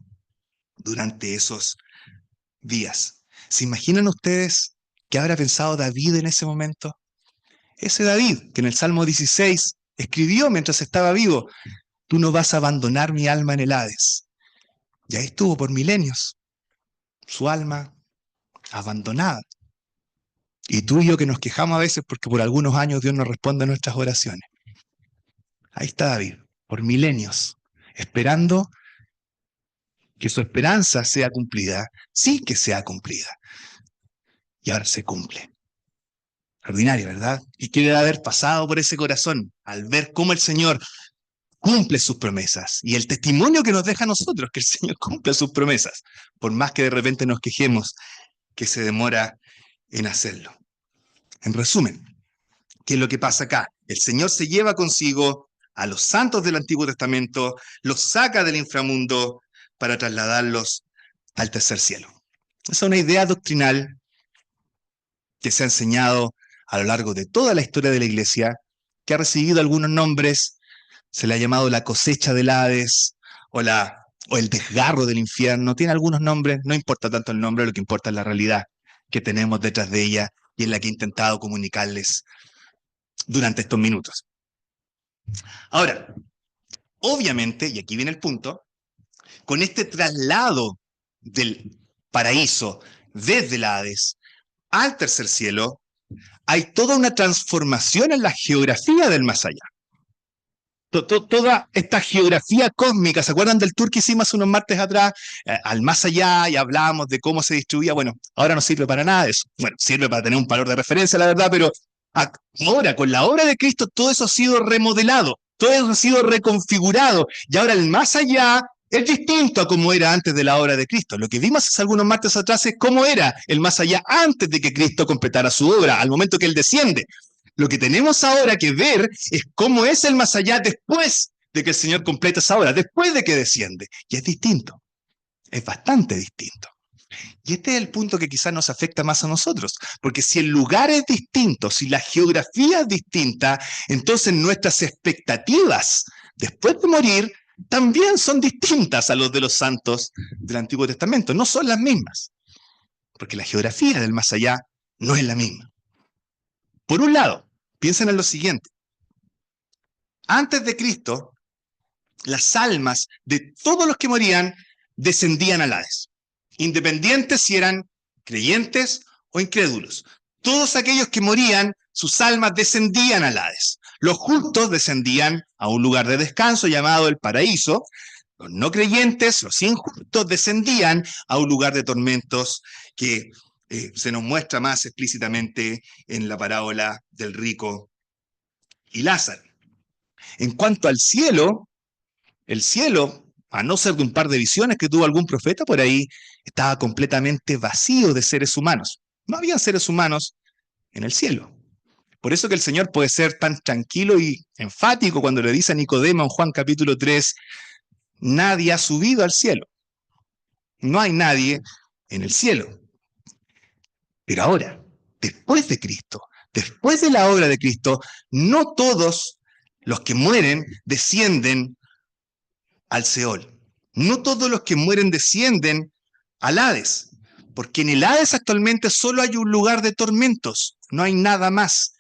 durante esos días. ¿Se imaginan ustedes qué habrá pensado David en ese momento? Ese David que en el Salmo 16 escribió mientras estaba vivo, tú no vas a abandonar mi alma en el Hades. Y ahí estuvo por milenios, su alma abandonada. Y tú y yo que nos quejamos a veces porque por algunos años Dios no responde a nuestras oraciones. Ahí está David, por milenios, esperando que su esperanza sea cumplida, sí que sea cumplida. Y ahora se cumple. Ordinario, ¿verdad? Y quiere haber pasado por ese corazón al ver cómo el Señor cumple sus promesas. Y el testimonio que nos deja a nosotros, que el Señor cumple sus promesas, por más que de repente nos quejemos que se demora en hacerlo. En resumen, ¿qué es lo que pasa acá? El Señor se lleva consigo a los santos del Antiguo Testamento, los saca del inframundo para trasladarlos al tercer cielo. Esa es una idea doctrinal que se ha enseñado a lo largo de toda la historia de la Iglesia, que ha recibido algunos nombres. Se le ha llamado la cosecha del Hades o la o el desgarro del infierno, tiene algunos nombres, no importa tanto el nombre, lo que importa es la realidad que tenemos detrás de ella y en la que he intentado comunicarles durante estos minutos. Ahora, obviamente, y aquí viene el punto, con este traslado del paraíso desde el Hades al tercer cielo, hay toda una transformación en la geografía del más allá. Toda esta geografía cósmica, ¿se acuerdan del tour que hicimos hace unos martes atrás? Al más allá, y hablábamos de cómo se distribuía. Bueno, ahora no sirve para nada eso. Bueno, sirve para tener un valor de referencia, la verdad, pero ahora, con la obra de Cristo, todo eso ha sido remodelado, todo eso ha sido reconfigurado, y ahora el más allá es distinto a como era antes de la obra de Cristo. Lo que vimos hace algunos martes atrás es cómo era el más allá antes de que Cristo completara su obra, al momento que Él desciende. Lo que tenemos ahora que ver es cómo es el más allá después de que el Señor completa esa obra, después de que desciende. Y es distinto, es bastante distinto. Y este es el punto que quizás nos afecta más a nosotros, porque si el lugar es distinto, si la geografía es distinta, entonces nuestras expectativas después de morir también son distintas a los de los santos del Antiguo Testamento, no son las mismas, porque la geografía del más allá no es la misma. Por un lado, piensen en lo siguiente. Antes de Cristo, las almas de todos los que morían descendían al Hades, independientes si eran creyentes o incrédulos. Todos aquellos que morían, sus almas descendían al Hades. Los justos descendían a un lugar de descanso llamado el paraíso. Los no creyentes, los injustos, descendían a un lugar de tormentos que se nos muestra más explícitamente en la parábola del rico y Lázaro. En cuanto al cielo, el cielo, a no ser de un par de visiones que tuvo algún profeta por ahí, estaba completamente vacío de seres humanos. No había seres humanos en el cielo. Por eso que el Señor puede ser tan tranquilo y enfático cuando le dice a Nicodemo en Juan capítulo 3, nadie ha subido al cielo. No hay nadie en el cielo. Pero ahora, después de Cristo, después de la obra de Cristo, no todos los que mueren descienden al Seol. No todos los que mueren descienden al Hades, porque en el Hades actualmente solo hay un lugar de tormentos, no hay nada más.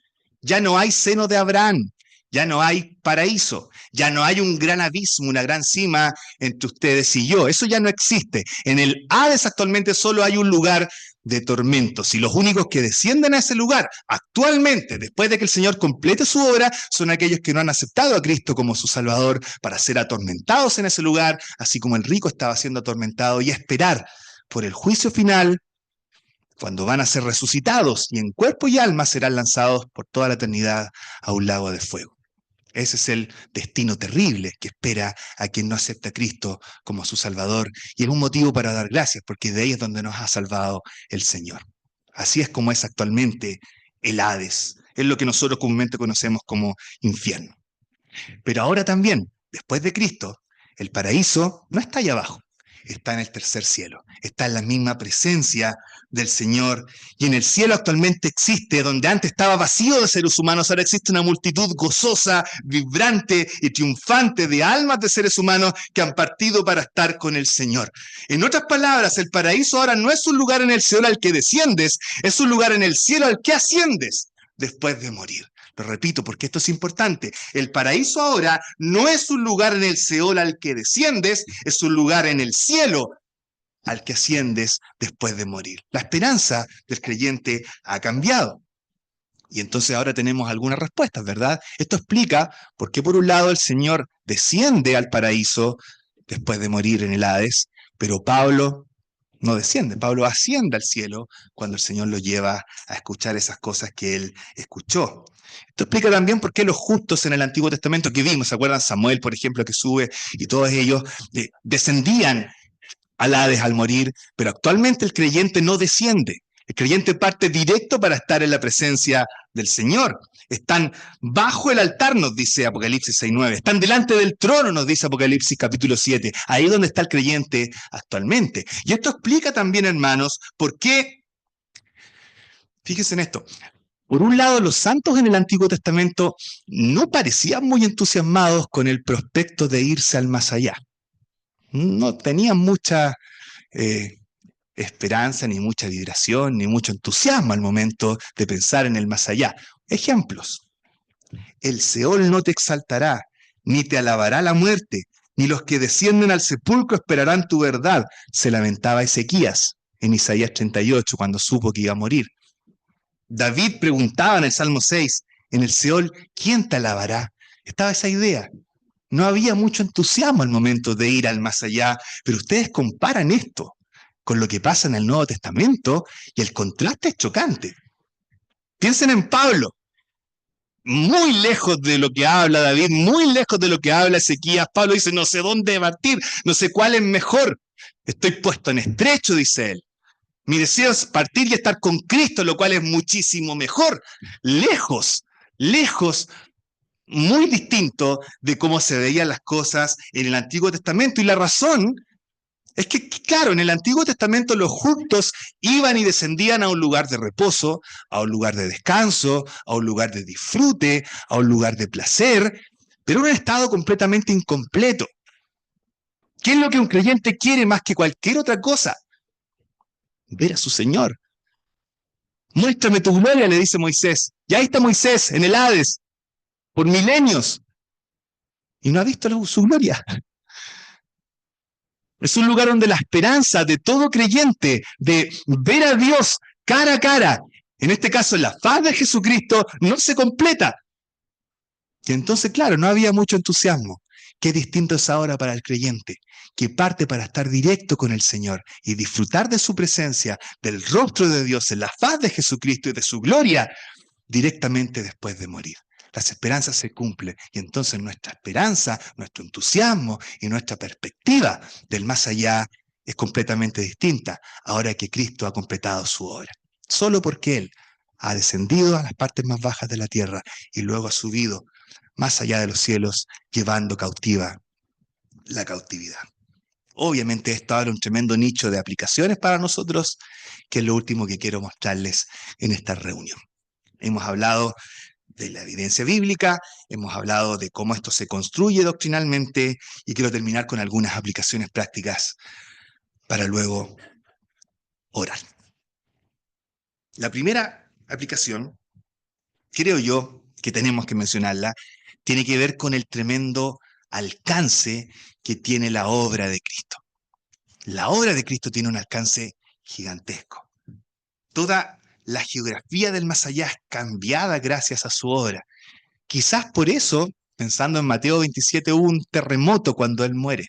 Ya no hay seno de Abraham, ya no hay paraíso, ya no hay un gran abismo, una gran cima entre ustedes y yo. Eso ya no existe. En el Hades actualmente solo hay un lugar de tormentos. Y los únicos que descienden a ese lugar actualmente, después de que el Señor complete su obra, son aquellos que no han aceptado a Cristo como su Salvador para ser atormentados en ese lugar, así como el rico estaba siendo atormentado, y esperar por el juicio final, cuando van a ser resucitados y en cuerpo y alma serán lanzados por toda la eternidad a un lago de fuego. Ese es el destino terrible que espera a quien no acepta a Cristo como su Salvador. Y es un motivo para dar gracias, porque de ahí es donde nos ha salvado el Señor. Así es como es actualmente el Hades. Es lo que nosotros comúnmente conocemos como infierno. Pero ahora también, después de Cristo, el paraíso no está allá abajo. Está en el tercer cielo, está en la misma presencia del Señor, y en el cielo actualmente existe, donde antes estaba vacío de seres humanos, ahora existe una multitud gozosa, vibrante y triunfante de almas de seres humanos que han partido para estar con el Señor. En otras palabras, el paraíso ahora no es un lugar en el cielo al que desciendes, es un lugar en el cielo al que asciendes después de morir. Lo repito porque esto es importante. El paraíso ahora no es un lugar en el Seol al que desciendes, es un lugar en el cielo al que asciendes después de morir. La esperanza del creyente ha cambiado. Y entonces ahora tenemos algunas respuestas, ¿verdad? Esto explica por qué por un lado el Señor desciende al paraíso después de morir en el Hades, pero Pablo no desciende, Pablo asciende al cielo cuando el Señor lo lleva a escuchar esas cosas que él escuchó. Esto explica también por qué los justos en el Antiguo Testamento que vimos, ¿se acuerdan? Samuel, por ejemplo, que sube, y todos ellos descendían al Hades al morir, pero actualmente el creyente no desciende. El creyente parte directo para estar en la presencia del Señor. Están bajo el altar, nos dice Apocalipsis 6:9. Están delante del trono, nos dice Apocalipsis capítulo 7. Ahí es donde está el creyente actualmente. Y esto explica también, hermanos, por qué, fíjense en esto, por un lado, los santos en el Antiguo Testamento no parecían muy entusiasmados con el prospecto de irse al más allá. No tenían mucha eh, esperanza, ni mucha vibración, ni mucho entusiasmo al momento de pensar en el más allá. Ejemplos. El Seol no te exaltará, ni te alabará la muerte, ni los que descienden al sepulcro esperarán tu verdad, se lamentaba Ezequías en Isaías 38 cuando supo que iba a morir. David preguntaba en el Salmo 6, en el Seol, ¿quién te alabará? Estaba esa idea. No había mucho entusiasmo al momento de ir al más allá, pero ustedes comparan esto con lo que pasa en el Nuevo Testamento y el contraste es chocante. Piensen en Pablo, muy lejos de lo que habla David, muy lejos de lo que habla Ezequías. Pablo dice, no sé dónde partir, no sé cuál es mejor. Estoy puesto en estrecho, dice él. Mi deseo es partir y estar con Cristo, lo cual es muchísimo mejor. Lejos, lejos, muy distinto de cómo se veían las cosas en el Antiguo Testamento. Y la razón es que, claro, en el Antiguo Testamento los justos iban y descendían a un lugar de reposo, a un lugar de descanso, a un lugar de disfrute, a un lugar de placer, pero en un estado completamente incompleto. ¿Qué es lo que un creyente quiere más que cualquier otra cosa? Ver a su Señor. Muéstrame tu gloria, le dice Moisés. Y ahí está Moisés en el Hades, por milenios, y no ha visto su gloria. Es un lugar donde la esperanza de todo creyente de ver a Dios cara a cara, en este caso en la faz de Jesucristo, no se completa. Y entonces, claro, no había mucho entusiasmo. Qué distinto es ahora para el creyente, que parte para estar directo con el Señor y disfrutar de su presencia, del rostro de Dios en la faz de Jesucristo y de su gloria directamente después de morir. Las esperanzas se cumplen y entonces nuestra esperanza, nuestro entusiasmo y nuestra perspectiva del más allá es completamente distinta ahora que Cristo ha completado su obra. Solo porque Él ha descendido a las partes más bajas de la tierra y luego ha subido más allá de los cielos llevando cautiva la cautividad. Obviamente esto abre un tremendo nicho de aplicaciones para nosotros, que es lo último que quiero mostrarles en esta reunión. Hemos hablado de la evidencia bíblica, hemos hablado de cómo esto se construye doctrinalmente y quiero terminar con algunas aplicaciones prácticas para luego orar. La primera aplicación, creo yo que tenemos que mencionarla, tiene que ver con el tremendo alcance que tiene la obra de Cristo. La obra de Cristo tiene un alcance gigantesco. Toda la geografía del más allá es cambiada gracias a su obra. Quizás por eso, pensando en Mateo 27, hubo un terremoto cuando él muere.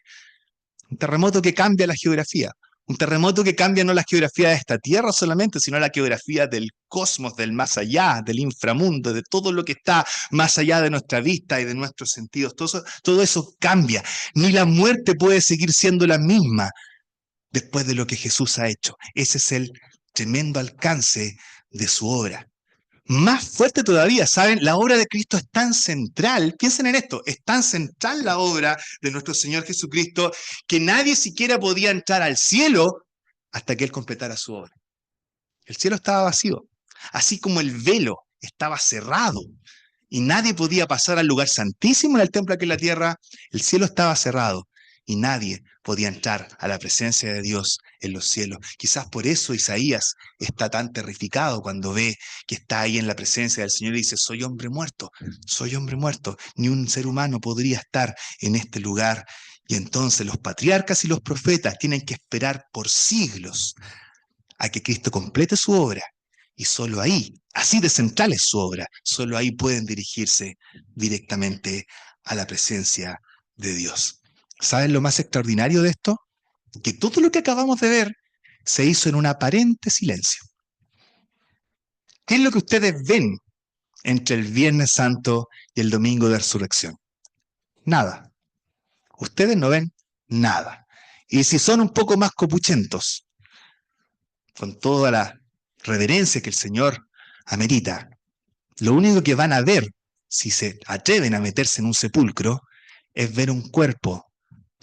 Un terremoto que cambia la geografía. Un terremoto que cambia no la geografía de esta tierra solamente, sino la geografía del cosmos, del más allá, del inframundo, de todo lo que está más allá de nuestra vista y de nuestros sentidos. Todo eso cambia. Ni la muerte puede seguir siendo la misma después de lo que Jesús ha hecho. Ese es el tremendo alcance de su obra. Más fuerte todavía, ¿saben? La obra de Cristo es tan central, piensen en esto, es tan central la obra de nuestro Señor Jesucristo que nadie siquiera podía entrar al cielo hasta que Él completara su obra. El cielo estaba vacío, así como el velo estaba cerrado y nadie podía pasar al lugar santísimo en el templo aquí en la tierra, el cielo estaba cerrado y nadie podía entrar a la presencia de Dios en los cielos. Quizás por eso Isaías está tan terrificado cuando ve que está ahí en la presencia del Señor y dice, soy hombre muerto, ni un ser humano podría estar en este lugar. Y entonces los patriarcas y los profetas tienen que esperar por siglos a que Cristo complete su obra. Y solo ahí, así de central es su obra, solo ahí pueden dirigirse directamente a la presencia de Dios. ¿Saben lo más extraordinario de esto? Que todo lo que acabamos de ver se hizo en un aparente silencio. ¿Qué es lo que ustedes ven entre el Viernes Santo y el Domingo de Resurrección? Nada. Ustedes no ven nada. Y si son un poco más copuchentos, con toda la reverencia que el Señor amerita, lo único que van a ver, si se atreven a meterse en un sepulcro, es ver un cuerpo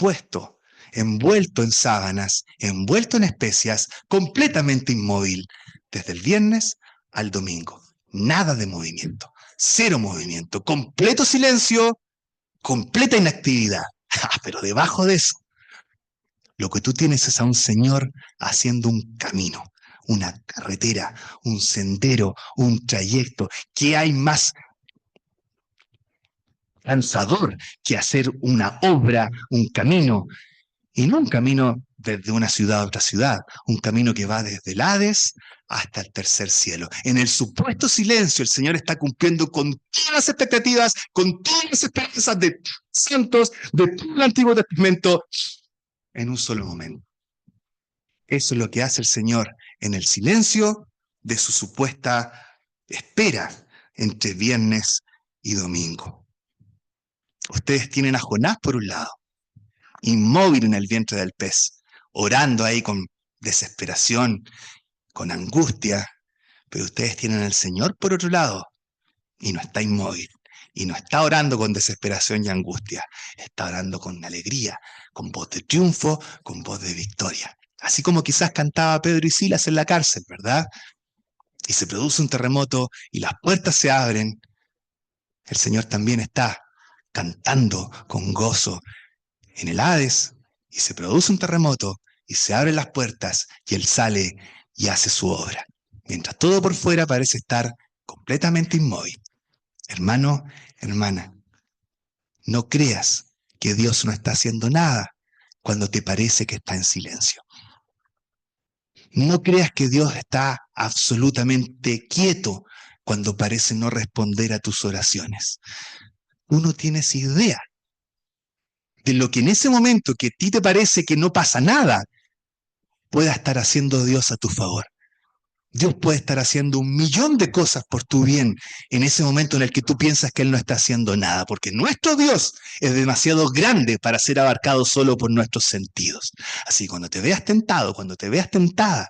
puesto, envuelto en sábanas, envuelto en especias, completamente inmóvil, desde el viernes al domingo. Nada de movimiento, cero movimiento, completo silencio, completa inactividad. Pero debajo de eso, Lo que tú tienes es a un Señor haciendo un camino, una carretera, un sendero, un trayecto. ¿Qué hay más cansador que hacer una obra, un camino? Y no un camino desde una ciudad a otra ciudad, un camino que va desde el Hades hasta el tercer cielo. En el supuesto silencio, el Señor está cumpliendo con todas las expectativas, con todas las esperanzas de santos, de todo el Antiguo Testamento, en un solo momento. Eso es lo que hace el Señor en el silencio de su supuesta espera entre viernes y domingo. Ustedes tienen a Jonás por un lado, inmóvil en el vientre del pez, orando ahí con desesperación, con angustia, pero ustedes tienen al Señor por otro lado, y no está inmóvil, y no está orando con desesperación y angustia, está orando con alegría, con voz de triunfo, con voz de victoria. Así como quizás cantaba Pedro y Silas en la cárcel, ¿verdad? Y se produce un terremoto y las puertas se abren, el Señor también está cantando con gozo en el Hades, y se produce un terremoto, y se abren las puertas, y Él sale y hace su obra. Mientras todo por fuera parece estar completamente inmóvil. Hermano, hermana, no creas que Dios no está haciendo nada cuando te parece que está en silencio. No creas que Dios está absolutamente quieto cuando parece no responder a tus oraciones. Tú no tienes idea de lo que en ese momento que a ti te parece que no pasa nada, pueda estar haciendo Dios a tu favor. Dios puede estar haciendo 1.000.000 de cosas por tu bien en ese momento en el que tú piensas que Él no está haciendo nada, porque nuestro Dios es demasiado grande para ser abarcado solo por nuestros sentidos. Así cuando te veas tentado, cuando te veas tentada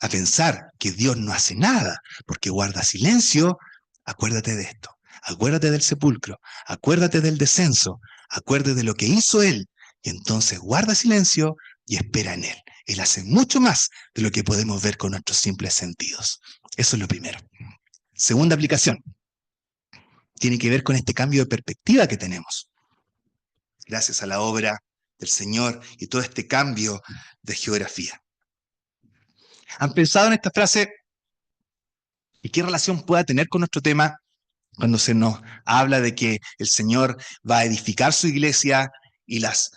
a pensar que Dios no hace nada porque guarda silencio, acuérdate de esto, acuérdate del sepulcro, acuérdate del descenso, acuérdate de lo que hizo Él, y entonces guarda silencio y espera en Él. Él hace mucho más de lo que podemos ver con nuestros simples sentidos. Eso es lo primero. Segunda aplicación, tiene que ver con este cambio de perspectiva que tenemos. Gracias a la obra del Señor y todo este cambio de geografía. ¿Han pensado en esta frase? ¿Y qué relación pueda tener con nuestro tema cuando se nos habla de que el Señor va a edificar su iglesia y las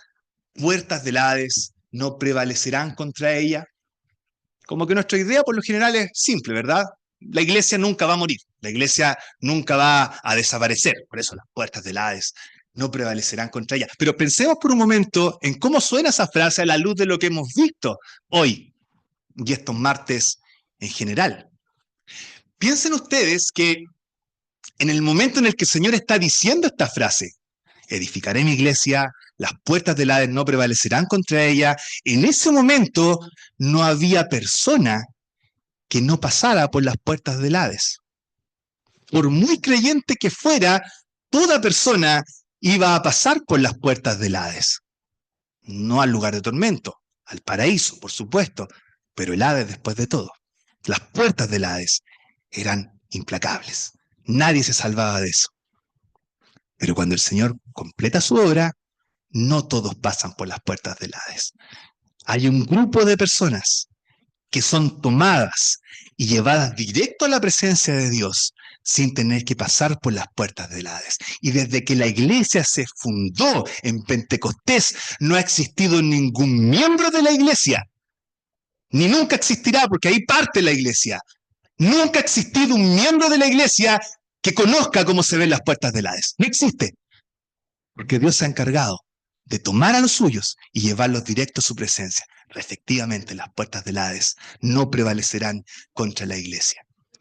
puertas del Hades no prevalecerán contra ella? Como que nuestra idea por lo general es simple, ¿verdad? La iglesia nunca va a morir, la iglesia nunca va a desaparecer, por eso las puertas del Hades no prevalecerán contra ella. Pero pensemos por un momento en cómo suena esa frase a la luz de lo que hemos visto hoy y estos martes en general. Piensen ustedes que en el momento en el que el Señor está diciendo esta frase, edificaré mi iglesia, las puertas del Hades no prevalecerán contra ella, en ese momento no había persona que no pasara por las puertas del Hades. Por muy creyente que fuera, toda persona iba a pasar por las puertas del Hades. No al lugar de tormento, al paraíso, por supuesto, pero el Hades después de todo. Las puertas del Hades eran implacables. Nadie se salvaba de eso. Pero cuando el Señor completa su obra, no todos pasan por las puertas del Hades. Hay un grupo de personas que son tomadas y llevadas directo a la presencia de Dios sin tener que pasar por las puertas del Hades. Y desde que la iglesia se fundó en Pentecostés, no ha existido ningún miembro de la iglesia, ni nunca existirá, porque ahí parte la iglesia. Nunca ha existido un miembro de la iglesia que conozca cómo se ven las puertas del Hades. No existe, porque Dios se ha encargado de tomar a los suyos y llevarlos directo a su presencia. Efectivamente, las puertas del Hades no prevalecerán contra la iglesia.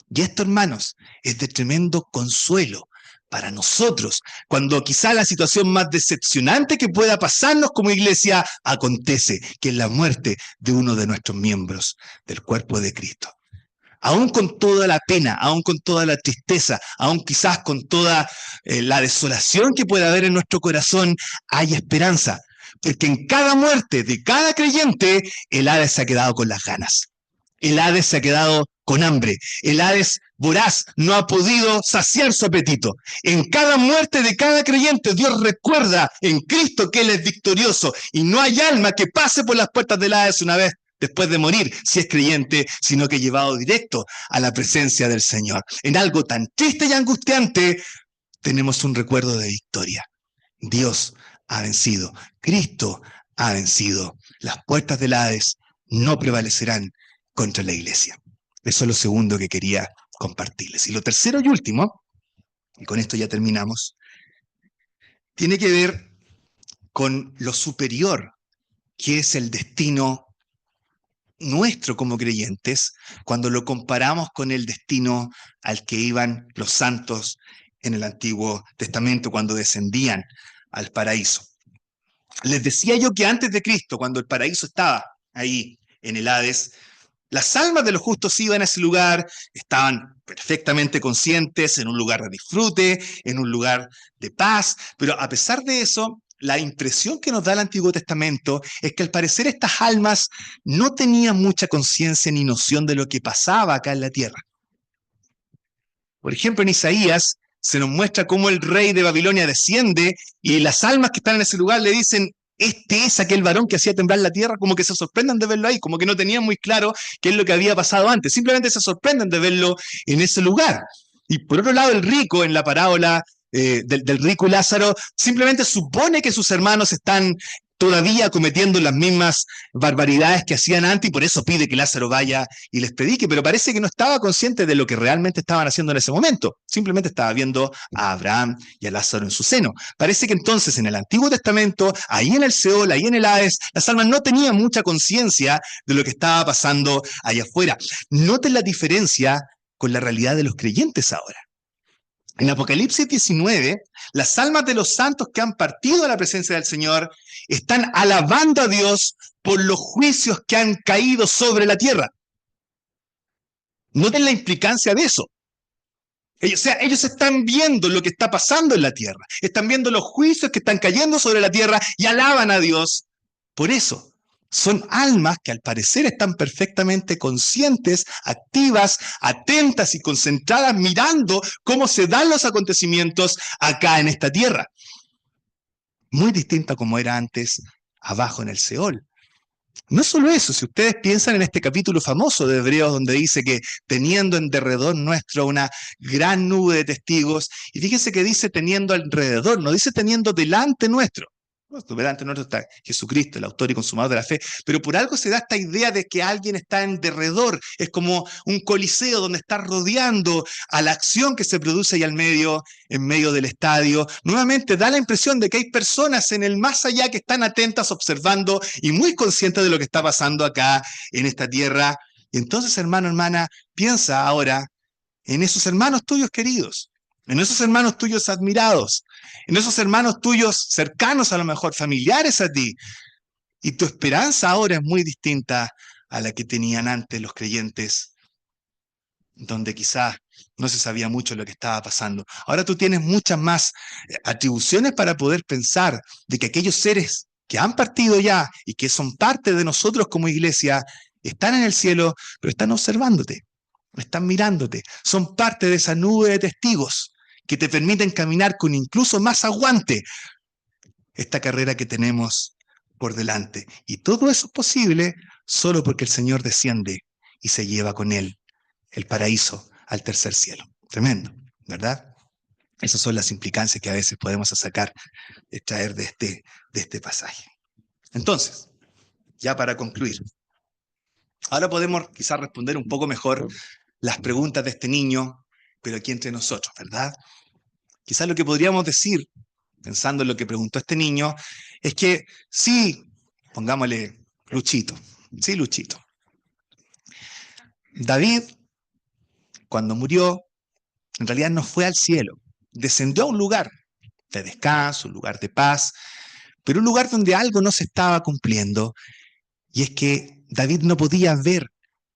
Y esto, hermanos, es de tremendo consuelo para nosotros, cuando quizá la situación más decepcionante que pueda pasarnos como iglesia acontece, que es la muerte de uno de nuestros miembros del cuerpo de Cristo. Aún con toda la pena, aún con toda la tristeza, aún quizás con toda la desolación que pueda haber en nuestro corazón, hay esperanza. Porque en cada muerte de cada creyente, el Hades se ha quedado con las ganas. El Hades se ha quedado con hambre. El Hades voraz no ha podido saciar su apetito. En cada muerte de cada creyente, Dios recuerda en Cristo que Él es victorioso y no hay alma que pase por las puertas del Hades una vez después de morir, si es creyente, sino que llevado directo a la presencia del Señor. En algo tan triste y angustiante, tenemos un recuerdo de victoria. Dios ha vencido. Cristo ha vencido. Las puertas del Hades no prevalecerán contra la iglesia. Eso es lo segundo que quería compartirles. Y lo tercero y último, y con esto ya terminamos, tiene que ver con lo superior, que es el destino nuestro como creyentes, cuando lo comparamos con el destino al que iban los santos en el Antiguo Testamento cuando descendían al paraíso. Les decía yo que antes de Cristo, cuando el paraíso estaba ahí en el Hades, las almas de los justos iban a ese lugar, estaban perfectamente conscientes, en un lugar de disfrute, en un lugar de paz, pero a pesar de eso, la impresión que nos da el Antiguo Testamento es que al parecer estas almas no tenían mucha conciencia ni noción de lo que pasaba acá en la tierra. Por ejemplo, en Isaías se nos muestra cómo el rey de Babilonia desciende y las almas que están en ese lugar le dicen: este es aquel varón que hacía temblar la tierra, como que se sorprendan de verlo ahí, como que no tenían muy claro qué es lo que había pasado antes, simplemente se sorprenden de verlo en ese lugar. Y por otro lado, el rico en la parábola del rico y Lázaro simplemente supone que sus hermanos están todavía cometiendo las mismas barbaridades que hacían antes y por eso pide que Lázaro vaya y les predique, pero parece que no estaba consciente de lo que realmente estaban haciendo en ese momento, simplemente estaba viendo a Abraham y a Lázaro en su seno. Parece que entonces en el Antiguo Testamento, ahí en el Seol, ahí en el Hades, las almas no tenían mucha conciencia de lo que estaba pasando allá afuera. Noten la diferencia con la realidad de los creyentes ahora. En Apocalipsis 19, las almas de los santos que han partido a la presencia del Señor están alabando a Dios por los juicios que han caído sobre la tierra. Noten la implicancia de eso. Ellos están viendo lo que está pasando en la tierra, están viendo los juicios que están cayendo sobre la tierra y alaban a Dios por eso. Son almas que al parecer están perfectamente conscientes, activas, atentas y concentradas, mirando cómo se dan los acontecimientos acá en esta tierra. Muy distinta como era antes, abajo en el Seol. No solo eso, si ustedes piensan en este capítulo famoso de Hebreos donde dice que teniendo en derredor nuestro una gran nube de testigos, y fíjense que dice teniendo alrededor, no dice teniendo delante nuestro. Delante nuestro está Jesucristo, el autor y consumador de la fe, pero por algo se da esta idea de que alguien está en derredor, es como un coliseo donde está rodeando a la acción que se produce ahí en medio del estadio. Nuevamente da la impresión de que hay personas en el más allá que están atentas, observando y muy conscientes de lo que está pasando acá en esta tierra. Y entonces, hermano, hermana, piensa ahora en esos hermanos tuyos queridos, en esos hermanos tuyos admirados, en esos hermanos tuyos cercanos, a lo mejor familiares a ti. Y tu esperanza ahora es muy distinta a la que tenían antes los creyentes, donde quizás no se sabía mucho lo que estaba pasando. Ahora tú tienes muchas más atribuciones para poder pensar de que aquellos seres que han partido ya y que son parte de nosotros como iglesia, están en el cielo, pero están observándote, están mirándote, son parte de esa nube de testigos que te permiten caminar con incluso más aguante esta carrera que tenemos por delante. Y todo eso es posible solo porque el Señor desciende y se lleva con Él el paraíso al tercer cielo. Tremendo, ¿verdad? Esas son las implicancias que a veces podemos sacar, extraer de este pasaje. Entonces, ya para concluir, ahora podemos quizás responder un poco mejor las preguntas de este niño, pero aquí entre nosotros, ¿verdad? Quizás lo que podríamos decir, pensando en lo que preguntó este niño, es que sí, pongámosle Luchito, sí, Luchito. David, cuando murió, en realidad no fue al cielo, descendió a un lugar de descanso, un lugar de paz, pero un lugar donde algo no se estaba cumpliendo, y es que David no podía ver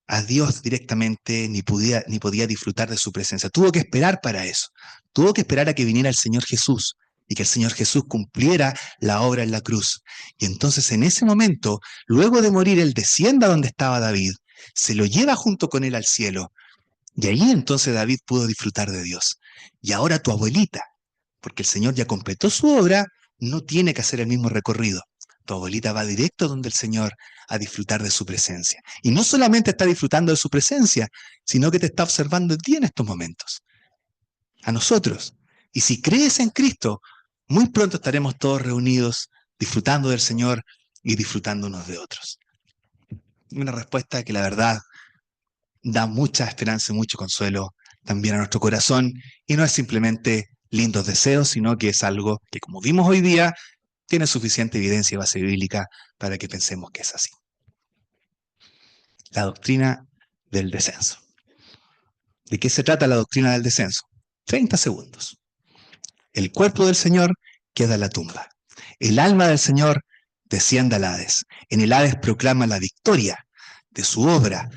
a Dios directamente, ni podía disfrutar de su presencia. Tuvo que esperar para eso. Tuvo que esperar a que viniera el Señor Jesús y que el Señor Jesús cumpliera la obra en la cruz. Y entonces en ese momento, luego de morir, Él descienda donde estaba David se lo lleva junto con él al cielo. Y ahí entonces David pudo disfrutar de Dios. Y ahora tu abuelita, porque el Señor ya completó su obra, no tiene que hacer el mismo recorrido. Tu abuelita va directo donde el Señor a disfrutar de su presencia. Y no solamente está disfrutando de su presencia, sino que te está observando a ti en estos momentos, a nosotros. Y si crees en Cristo, muy pronto estaremos todos reunidos disfrutando del Señor y disfrutando unos de otros. Una respuesta que la verdad da mucha esperanza y mucho consuelo también a nuestro corazón, y no es simplemente lindos deseos, sino que es algo que, como vimos hoy día, tiene suficiente evidencia y base bíblica para que pensemos que es así. La doctrina del descenso. ¿De qué se trata la doctrina del descenso? 30 segundos. El cuerpo del Señor queda en la tumba. El alma del Señor desciende al Hades. En el Hades proclama la victoria de su obra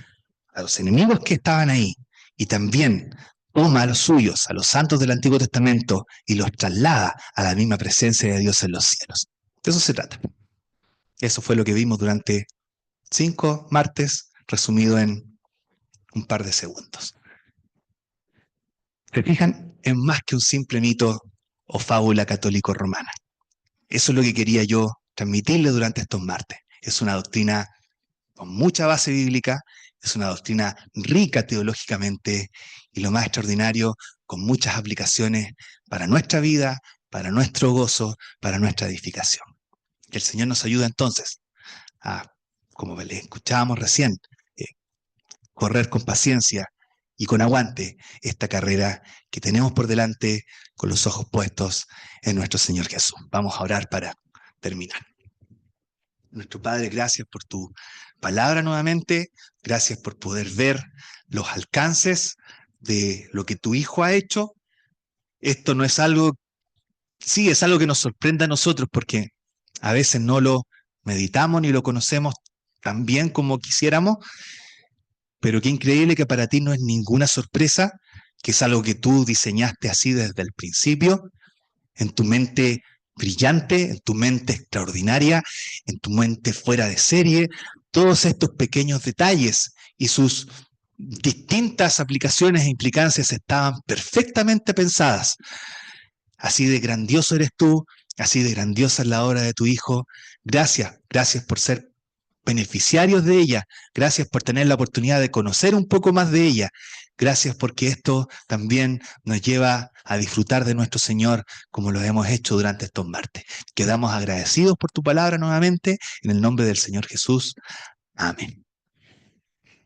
a los enemigos que estaban ahí, y también toma a los suyos, a los santos del Antiguo Testamento, y los traslada a la misma presencia de Dios en los cielos. De eso se trata. Eso fue lo que vimos durante 5 martes, resumido en un par de segundos. ¿Se fijan? Es más que un simple mito o fábula católico-romana. Eso es lo que quería yo transmitirle durante estos martes. Es una doctrina con mucha base bíblica, es una doctrina rica teológicamente y lo más extraordinario, con muchas aplicaciones para nuestra vida, para nuestro gozo, para nuestra edificación. Que el Señor nos ayude entonces a, como le escuchábamos recién, correr con paciencia y con aguante esta carrera que tenemos por delante con los ojos puestos en nuestro Señor Jesús. Vamos a orar para terminar. Nuestro Padre, gracias por tu palabra nuevamente, gracias por poder ver los alcances de lo que tu Hijo ha hecho. Esto no es algo, sí, es algo que nos sorprende a nosotros porque a veces no lo meditamos ni lo conocemos tan bien como quisiéramos, pero qué increíble que para ti no es ninguna sorpresa, que es algo que tú diseñaste así desde el principio, en tu mente brillante, en tu mente extraordinaria, en tu mente fuera de serie, todos estos pequeños detalles y sus distintas aplicaciones e implicancias estaban perfectamente pensadas. Así de grandioso eres tú, así de grandiosa es la obra de tu Hijo. Gracias, gracias por ser beneficiarios de ella. Gracias por tener la oportunidad de conocer un poco más de ella. Gracias porque esto también nos lleva a disfrutar de nuestro Señor como lo hemos hecho durante estos martes. Quedamos agradecidos por tu palabra nuevamente en el nombre del Señor Jesús. Amén.